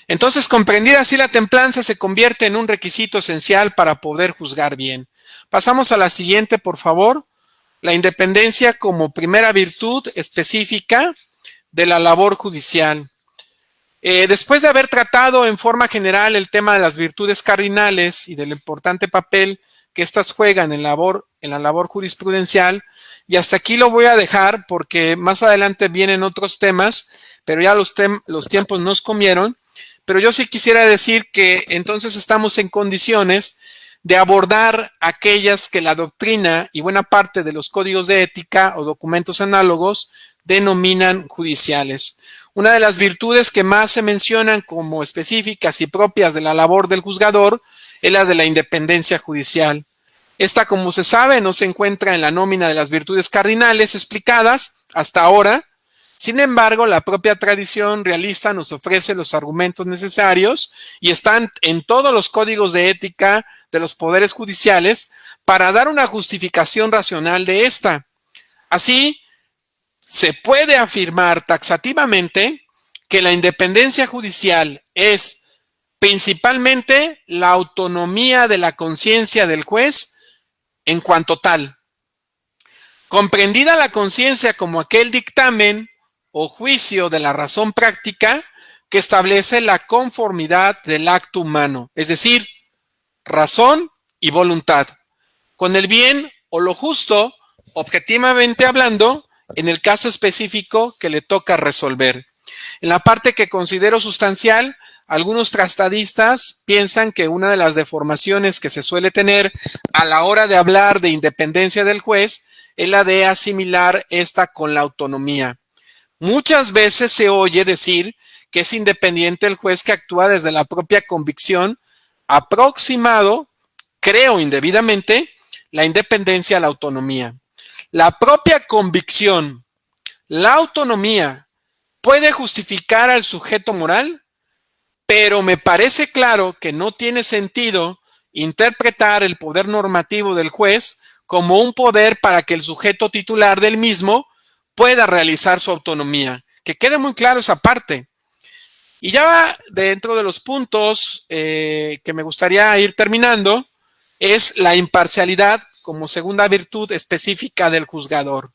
Entonces, comprendida así, la templanza se convierte en un requisito esencial para poder juzgar bien. Pasamos a la siguiente, por favor. La independencia como primera virtud específica de la labor judicial. Después de haber tratado en forma general el tema de las virtudes cardinales y del importante papel que éstas juegan en la labor jurisprudencial, y hasta aquí lo voy a dejar porque más adelante vienen otros temas, pero ya los tiempos nos comieron, pero yo sí quisiera decir que entonces estamos en condiciones de abordar aquellas que la doctrina y buena parte de los códigos de ética o documentos análogos denominan judiciales. Una de las virtudes que más se mencionan como específicas y propias de la labor del juzgador es la de la independencia judicial. Esta, como se sabe, no se encuentra en la nómina de las virtudes cardinales explicadas hasta ahora. Sin embargo, la propia tradición realista nos ofrece los argumentos necesarios y están en todos los códigos de ética de los poderes judiciales para dar una justificación racional de esta. Así, se puede afirmar taxativamente que la independencia judicial es principalmente la autonomía de la conciencia del juez en cuanto tal. Comprendida la conciencia como aquel dictamen o juicio de la razón práctica que establece la conformidad del acto humano, es decir, razón y voluntad, con el bien o lo justo, objetivamente hablando, en el caso específico que le toca resolver. En la parte que considero sustancial, algunos tratadistas piensan que una de las deformaciones que se suele tener a la hora de hablar de independencia del juez es la de asimilar esta con la autonomía. Muchas veces se oye decir que es independiente el juez que actúa desde la propia convicción, aproximado, creo indebidamente, la independencia a la autonomía. La propia convicción, la autonomía, puede justificar al sujeto moral, pero me parece claro que no tiene sentido interpretar el poder normativo del juez como un poder para que el sujeto titular del mismo pueda realizar su autonomía. Que quede muy claro esa parte. Y ya dentro de los puntos que me gustaría ir terminando, es la imparcialidad como segunda virtud específica del juzgador.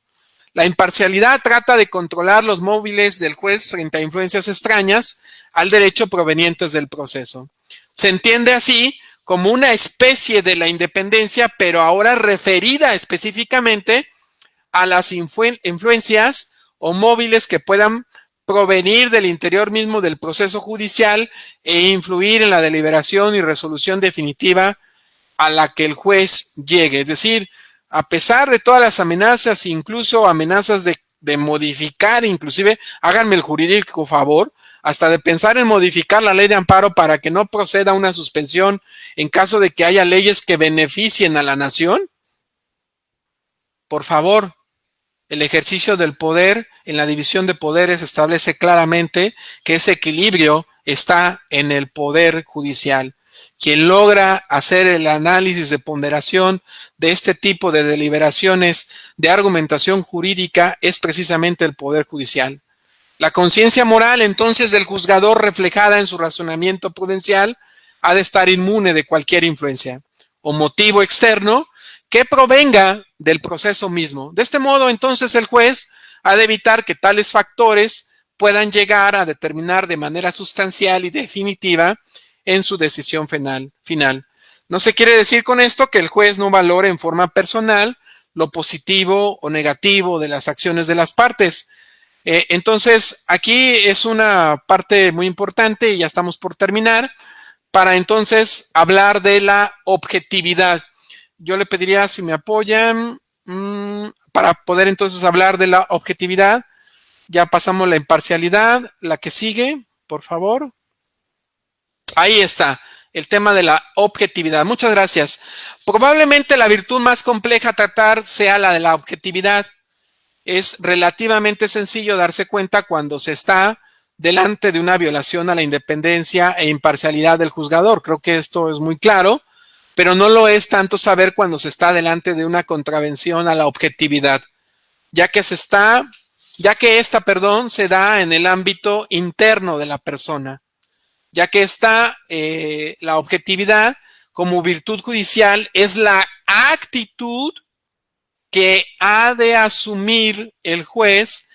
La imparcialidad trata de controlar los móviles del juez frente a influencias extrañas al derecho provenientes del proceso. Se entiende así como una especie de la independencia, pero ahora referida específicamente a las influencias o móviles que puedan provenir del interior mismo del proceso judicial e influir en la deliberación y resolución definitiva a la que el juez llegue. Es decir, a pesar de todas las amenazas, incluso amenazas de modificar, inclusive, háganme el jurídico favor, hasta de pensar en modificar la ley de amparo para que no proceda una suspensión en caso de que haya leyes que beneficien a la nación. Por favor, el ejercicio del poder en la división de poderes establece claramente que ese equilibrio está en el poder judicial. Quien logra hacer el análisis de ponderación de este tipo de deliberaciones de argumentación jurídica es precisamente el poder judicial. La conciencia moral, entonces, del juzgador reflejada en su razonamiento prudencial ha de estar inmune de cualquier influencia o motivo externo que provenga del proceso mismo. De este modo, entonces, el juez ha de evitar que tales factores puedan llegar a determinar de manera sustancial y definitiva en su decisión final. No se quiere decir con esto que el juez no valore en forma personal lo positivo o negativo de las acciones de las partes. Entonces, aquí es una parte muy importante y ya estamos por terminar, para entonces hablar de la objetividad. Yo le pediría si me apoyan para poder entonces hablar de la objetividad. Ya pasamos la imparcialidad, la que sigue, por favor. Ahí está, el tema de la objetividad. Muchas gracias. Probablemente la virtud más compleja a tratar sea la de la objetividad. Es relativamente sencillo darse cuenta cuando se está delante de una violación a la independencia e imparcialidad del juzgador. Creo que esto es muy claro, pero no lo es tanto saber cuando se está delante de una contravención a la objetividad, ya que esta, se da en el ámbito interno de la persona, ya que la objetividad como virtud judicial es la actitud que ha de asumir el juez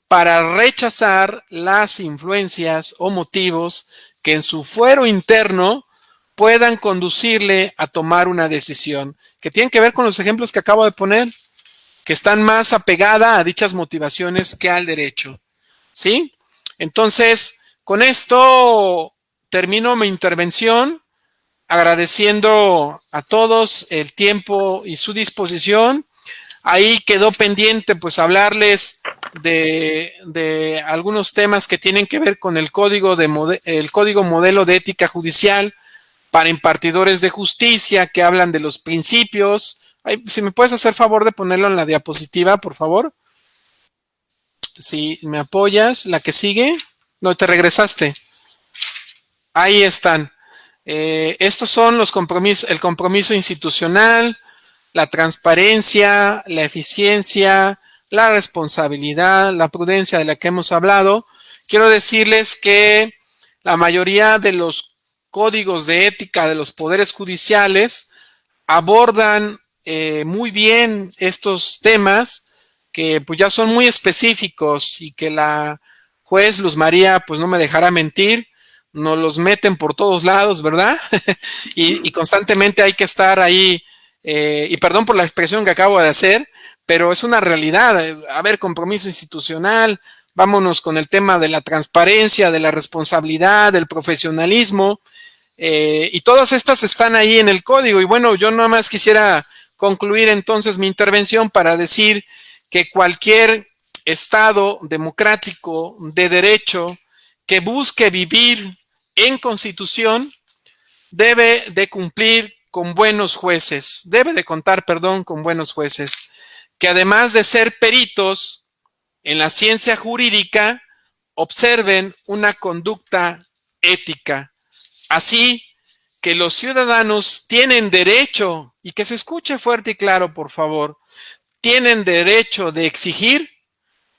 para rechazar las influencias o motivos que en su fuero interno puedan conducirle a tomar una decisión, que tienen que ver con los ejemplos que acabo de poner, que están más apegada a dichas motivaciones que al derecho. ¿Sí? Entonces, con esto termino mi intervención, agradeciendo a todos el tiempo y su disposición. Ahí quedó pendiente pues hablarles de algunos temas que tienen que ver con el código modelo de ética judicial para impartidores de justicia, que hablan de los principios. Ay, si me puedes hacer favor de ponerlo en la diapositiva, por favor. Si me apoyas, la que sigue. No, te regresaste. Ahí están. Estos son los compromisos, el compromiso institucional, la transparencia, la eficiencia, la responsabilidad, la prudencia de la que hemos hablado. Quiero decirles que la mayoría de los códigos de ética de los poderes judiciales abordan muy bien estos temas, que pues ya son muy específicos y que la juez Luz María pues no me dejará mentir, nos los meten por todos lados, ¿verdad? y constantemente hay que estar ahí, y perdón por la expresión que acabo de hacer, pero es una realidad. A ver, compromiso institucional, vámonos con el tema de la transparencia, de la responsabilidad, del profesionalismo, y todas estas están ahí en el código. Y bueno, yo nada más quisiera concluir entonces mi intervención para decir que cualquier Estado democrático de derecho que busque vivir en Constitución debe de cumplir con buenos jueces, debe de contar, con buenos jueces, que además de ser peritos en la ciencia jurídica, observen una conducta ética. Así que los ciudadanos tienen derecho, y que se escuche fuerte y claro, por favor, tienen derecho de exigir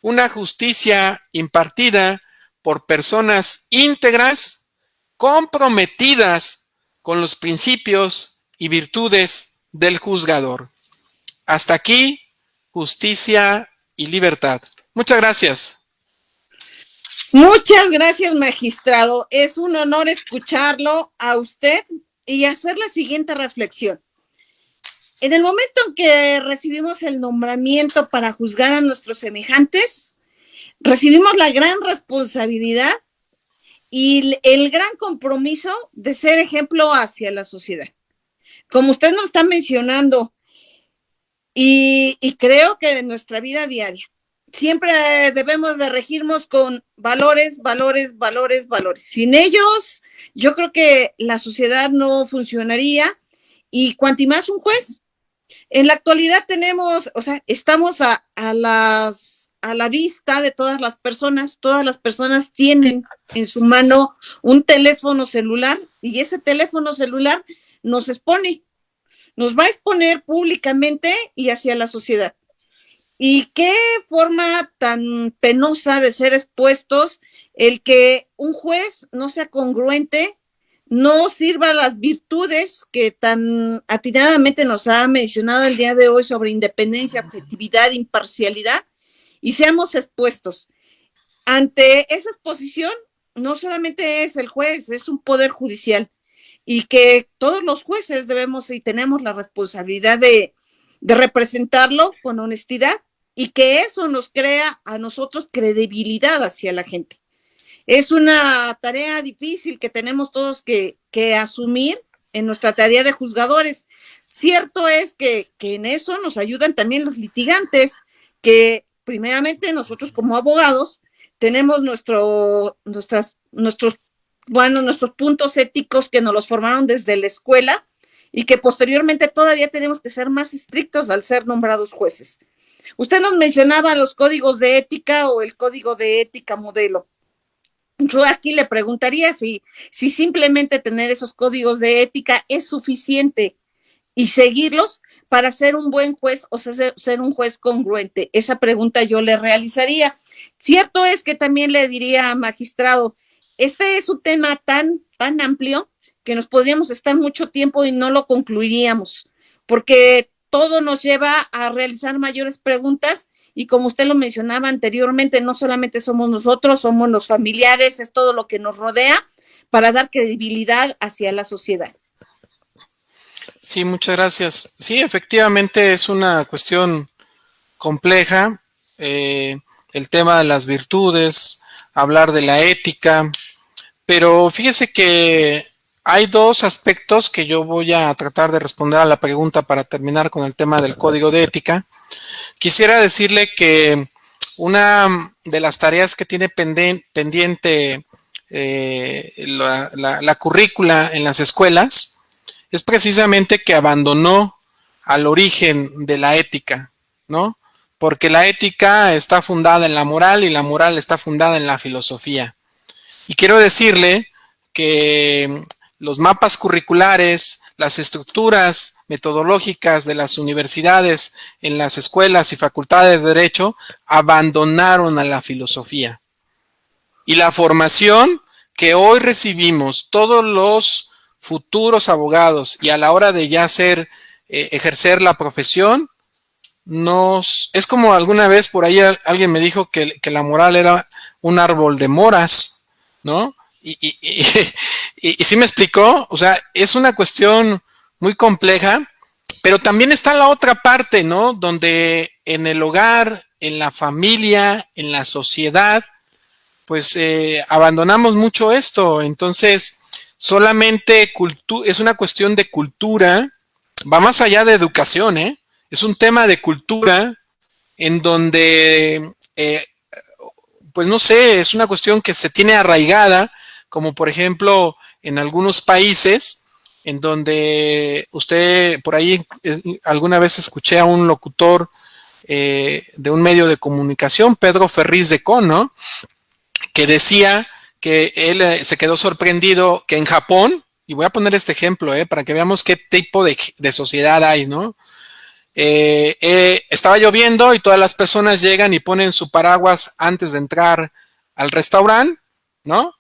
una justicia impartida por personas íntegras, comprometidas con los principios y virtudes del juzgador. Hasta aquí, justicia y libertad. Muchas gracias. Muchas gracias, magistrado. Es un honor escucharlo a usted y hacer la siguiente reflexión. En el momento en que recibimos el nombramiento para juzgar a nuestros semejantes, recibimos la gran responsabilidad y el gran compromiso de ser ejemplo hacia la sociedad. Como usted nos está mencionando, y creo que en nuestra vida diaria, siempre debemos de regirnos con valores, valores, valores, valores. Sin ellos, yo creo que la sociedad no funcionaría y cuanto más un juez. En la actualidad tenemos, o sea, estamos a la vista de todas las personas tienen en su mano un teléfono celular y ese teléfono celular nos expone, nos va a exponer públicamente y hacia la sociedad. Y qué forma tan penosa de ser expuestos el que un juez no sea congruente, no sirva las virtudes que tan atinadamente nos ha mencionado el día de hoy sobre independencia, objetividad, imparcialidad, y seamos expuestos. Ante esa exposición, no solamente es el juez, es un poder judicial, y que todos los jueces debemos y tenemos la responsabilidad de representarlo con honestidad y que eso nos crea a nosotros credibilidad hacia la gente. Es una tarea difícil que tenemos todos que asumir en nuestra tarea de juzgadores. Cierto es que en eso nos ayudan también los litigantes, que primeramente nosotros como abogados tenemos nuestros puntos éticos que nos los formaron desde la escuela y que posteriormente todavía tenemos que ser más estrictos al ser nombrados jueces. Usted nos mencionaba los códigos de ética o el código de ética modelo. Yo aquí le preguntaría si simplemente tener esos códigos de ética es suficiente y seguirlos para ser un buen juez o ser un juez congruente. Esa pregunta yo le realizaría. Cierto es que también le diría, magistrado, este es un tema tan amplio que nos podríamos estar mucho tiempo y no lo concluiríamos, porque todo nos lleva a realizar mayores preguntas y como usted lo mencionaba anteriormente, no solamente somos nosotros, somos los familiares, es todo lo que nos rodea para dar credibilidad hacia la sociedad. Sí, muchas gracias. Sí, efectivamente es una cuestión compleja, el tema de las virtudes, hablar de la ética, pero fíjese que hay dos aspectos que yo voy a tratar de responder a la pregunta para terminar con el tema del código de ética. Quisiera decirle que una de las tareas que tiene pendiente la currícula en las escuelas es precisamente que abandonó al origen de la ética, ¿no? Porque la ética está fundada en la moral y la moral está fundada en la filosofía. Y quiero decirle que los mapas curriculares, las estructuras metodológicas de las universidades en las escuelas y facultades de derecho abandonaron a la filosofía. Y la formación que hoy recibimos todos los futuros abogados y a la hora de ya ejercer la profesión, es como alguna vez por ahí alguien me dijo que la moral era un árbol de moras, ¿no? Y sí me explicó, o sea, es una cuestión muy compleja, pero también está la otra parte, ¿no? Donde en el hogar, en la familia, en la sociedad, pues abandonamos mucho esto. Entonces, solamente es una cuestión de cultura, va más allá de educación, ¿eh? Es un tema de cultura en donde, pues no sé, es una cuestión que se tiene arraigada, como por ejemplo en algunos países, en donde usted, por ahí alguna vez escuché a un locutor de un medio de comunicación, Pedro Ferriz de Con, ¿no? Que decía que él se quedó sorprendido que en Japón, y voy a poner este ejemplo, para que veamos qué tipo de sociedad hay, ¿no? Estaba lloviendo y todas las personas llegan y ponen su paraguas antes de entrar al restaurante, ¿no?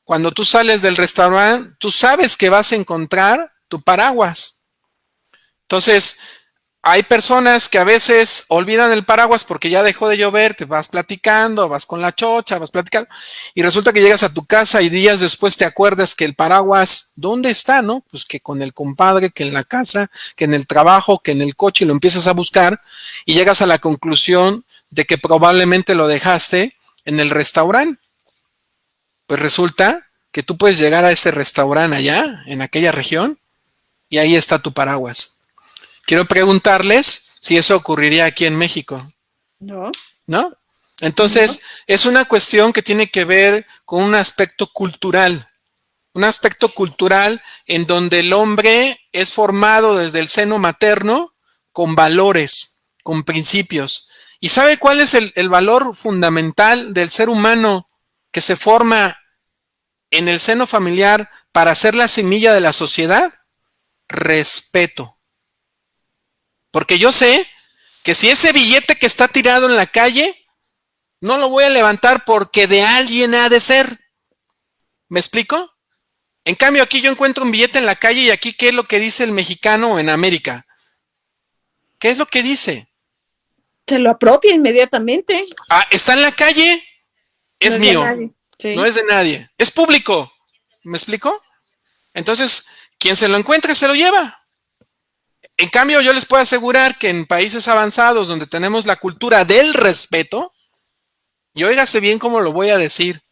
Cuando tú sales del restaurante, tú sabes que vas a encontrar tu paraguas. Entonces, hay personas que a veces olvidan el paraguas porque ya dejó de llover, te vas platicando, vas con la chocha, vas platicando, y resulta que llegas a tu casa y días después te acuerdas que el paraguas, ¿dónde está, no? Pues que con el compadre, que en la casa, que en el trabajo, que en el coche, y lo empiezas a buscar y llegas a la conclusión de que probablemente lo dejaste en el restaurante. Pues resulta que tú puedes llegar a ese restaurante allá, en aquella región, y ahí está tu paraguas. Quiero preguntarles si eso ocurriría aquí en México, No, ¿no? no. Entonces, es una cuestión que tiene que ver con un aspecto cultural en donde el hombre es formado desde el seno materno con valores, con principios. ¿Y sabe cuál es el valor fundamental del ser humano que se forma en el seno familiar para ser la semilla de la sociedad? Respeto. Porque yo sé que si ese billete que está tirado en la calle, no lo voy a levantar porque de alguien ha de ser. ¿Me explico? En cambio, aquí yo encuentro un billete en la calle y aquí, ¿qué es lo que dice el mexicano en América? ¿Qué es lo que dice? Se lo apropia inmediatamente. Ah, está en la calle, No es es de mío, nadie. no Sí. es de nadie, es público. ¿Me explico? Entonces, quien se lo encuentre se lo lleva. En cambio, yo les puedo asegurar que en países avanzados donde tenemos la cultura del respeto, y óigase bien cómo lo voy a decir,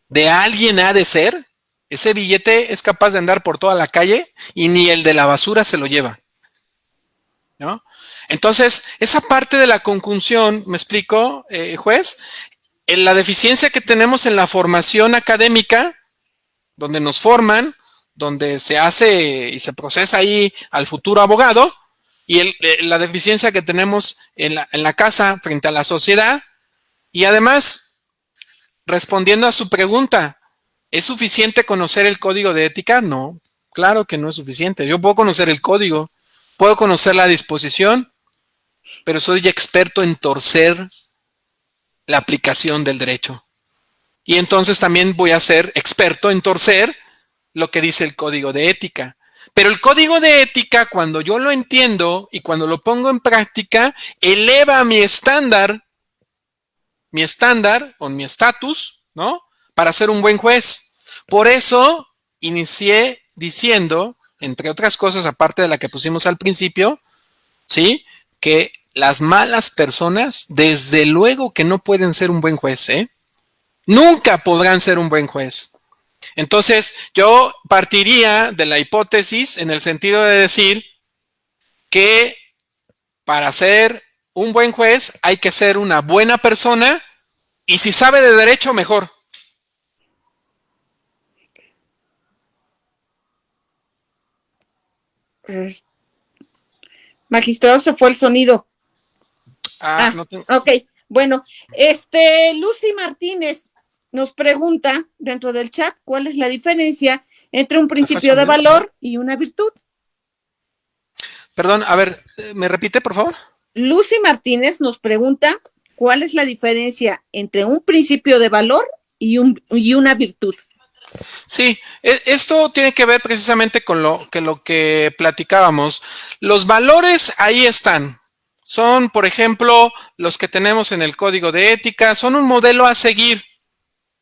de alguien ha de ser, ese billete es capaz de andar por toda la calle y ni el de la basura se lo lleva, ¿no? Entonces, esa parte de la conjunción, ¿me explico, juez? En la deficiencia que tenemos en la formación académica, donde nos forman, donde se hace y se procesa ahí al futuro abogado, y la deficiencia que tenemos en la casa frente a la sociedad, y además, respondiendo a su pregunta, ¿es suficiente conocer el código de ética? No, claro que no es suficiente. Yo puedo conocer el código, puedo conocer la disposición, pero soy experto en torcer la aplicación del derecho. Y entonces también voy a ser experto en torcer lo que dice el código de ética. Pero el código de ética, cuando yo lo entiendo y cuando lo pongo en práctica, eleva mi estándar o mi estatus, ¿no? Para ser un buen juez. Por eso inicié diciendo, entre otras cosas, aparte de la que pusimos al principio, ¿sí? Que las malas personas, desde luego que no pueden ser un buen juez, ¿eh? Nunca podrán ser un buen juez. Entonces, yo partiría de la hipótesis en el sentido de decir que para ser un buen juez hay que ser una buena persona y si sabe de derecho, mejor. Pues, magistrado, se fue el sonido. Ah, Ah, no tengo. ok. Bueno, Lucy Martínez nos pregunta dentro del chat cuál es la diferencia entre un ¿Se fue el principio de sonido? valor y una virtud. Perdón, a ver, ¿me repite, por favor? Lucy Martínez nos pregunta cuál es la diferencia entre un principio de valor y una virtud. Sí, esto tiene que ver precisamente con lo que platicábamos. Los valores ahí están. Son, por ejemplo, los que tenemos en el código de ética, son un modelo a seguir,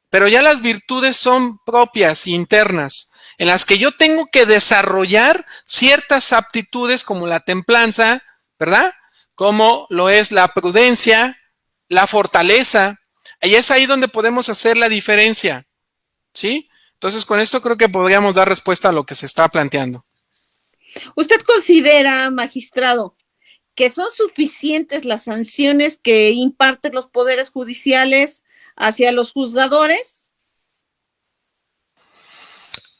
pero ya las virtudes son propias, internas, en las que yo tengo que desarrollar ciertas aptitudes como la templanza, ¿verdad? Como lo es la prudencia, la fortaleza. Y es ahí donde podemos hacer la diferencia, ¿sí? Entonces, con esto creo que podríamos dar respuesta a lo que se está planteando. ¿Usted considera, magistrado, que son suficientes las sanciones que imparten los poderes judiciales hacia los juzgadores?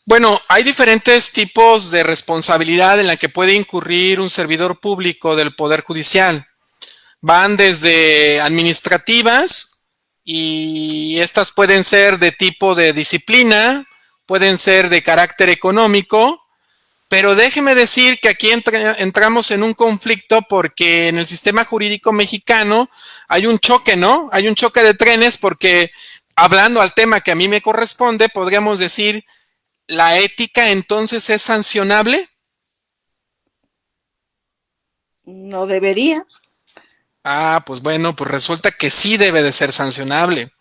Bueno, hay diferentes tipos de responsabilidad en la que puede incurrir un servidor público del Poder Judicial. Van desde administrativas y estas pueden ser de tipo de disciplina, pueden ser de carácter económico, pero déjeme decir que aquí entramos en un conflicto porque en el sistema jurídico mexicano hay un choque, ¿no? Hay un choque de trenes porque hablando al tema que a mí me corresponde, podríamos decir, ¿la ética entonces es sancionable? No debería. Ah, pues bueno, pues resulta que sí debe de ser sancionable.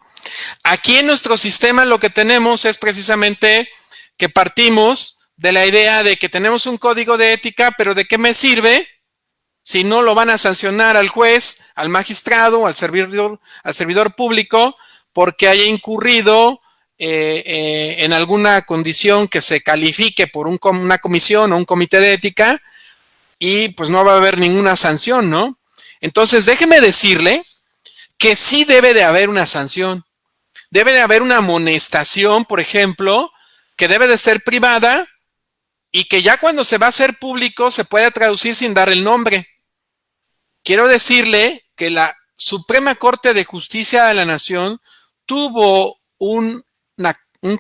Aquí en nuestro sistema lo que tenemos es precisamente que partimos de la idea de que tenemos un código de ética, pero ¿de qué me sirve si no lo van a sancionar al juez, al magistrado, al servidor público, porque haya incurrido en alguna condición que se califique por una comisión o un comité de ética y pues no va a haber ninguna sanción, ¿no? Entonces déjeme decirle que sí debe de haber una sanción. Debe de haber una amonestación, por ejemplo, que debe de ser privada y que ya cuando se va a hacer público se puede traducir sin dar el nombre. Quiero decirle que la Suprema Corte de Justicia de la Nación tuvo un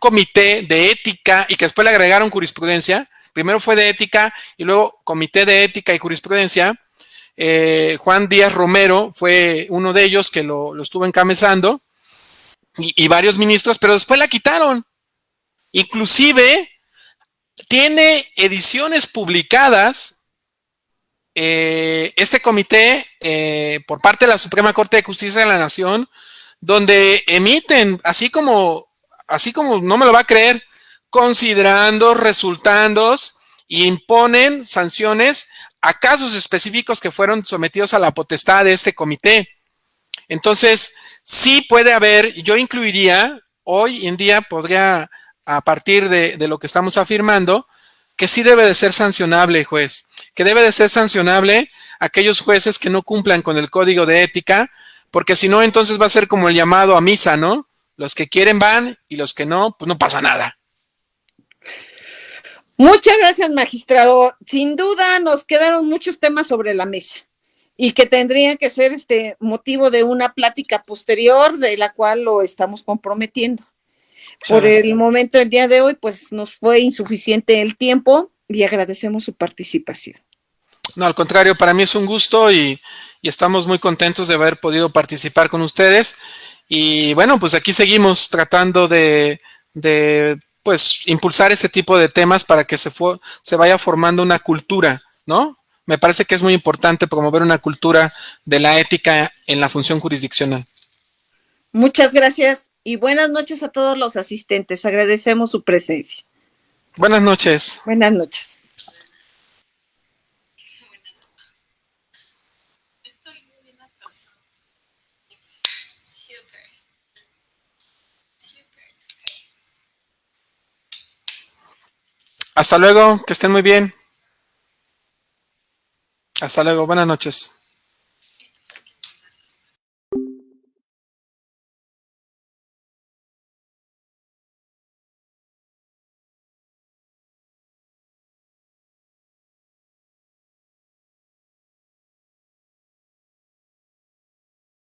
comité de ética y que después le agregaron jurisprudencia. Primero fue de ética y luego comité de ética y jurisprudencia. Juan Díaz Romero fue uno de ellos que lo estuvo encabezando y varios ministros, pero después la quitaron. Inclusive tiene ediciones publicadas este comité por parte de la Suprema Corte de Justicia de la Nación, donde emiten, así como no me lo va a creer, considerando resultandos y imponen sanciones a casos específicos que fueron sometidos a la potestad de este comité. Entonces, sí puede haber, yo incluiría, hoy en día podría, a partir de lo que estamos afirmando, que sí debe de ser sancionable, juez, que debe de ser sancionable aquellos jueces que no cumplan con el código de ética, porque si no, entonces va a ser como el llamado a misa, ¿no? Los que quieren van y los que no, pues no pasa nada. Muchas gracias, magistrado. Sin duda nos quedaron muchos temas sobre la mesa y que tendrían que ser motivo de una plática posterior de la cual lo estamos comprometiendo. Por el momento, el día de hoy, pues nos fue insuficiente el tiempo y agradecemos su participación. No, al contrario, para mí es un gusto y estamos muy contentos de haber podido participar con ustedes. Y bueno, pues aquí seguimos tratando de pues impulsar ese tipo de temas para que se vaya formando una cultura, ¿no? Me parece que es muy importante promover una cultura de la ética en la función jurisdiccional. Muchas gracias y buenas noches a todos los asistentes. Agradecemos su presencia. Buenas noches. Buenas noches. Hasta luego, que estén muy bien. Hasta luego, buenas noches.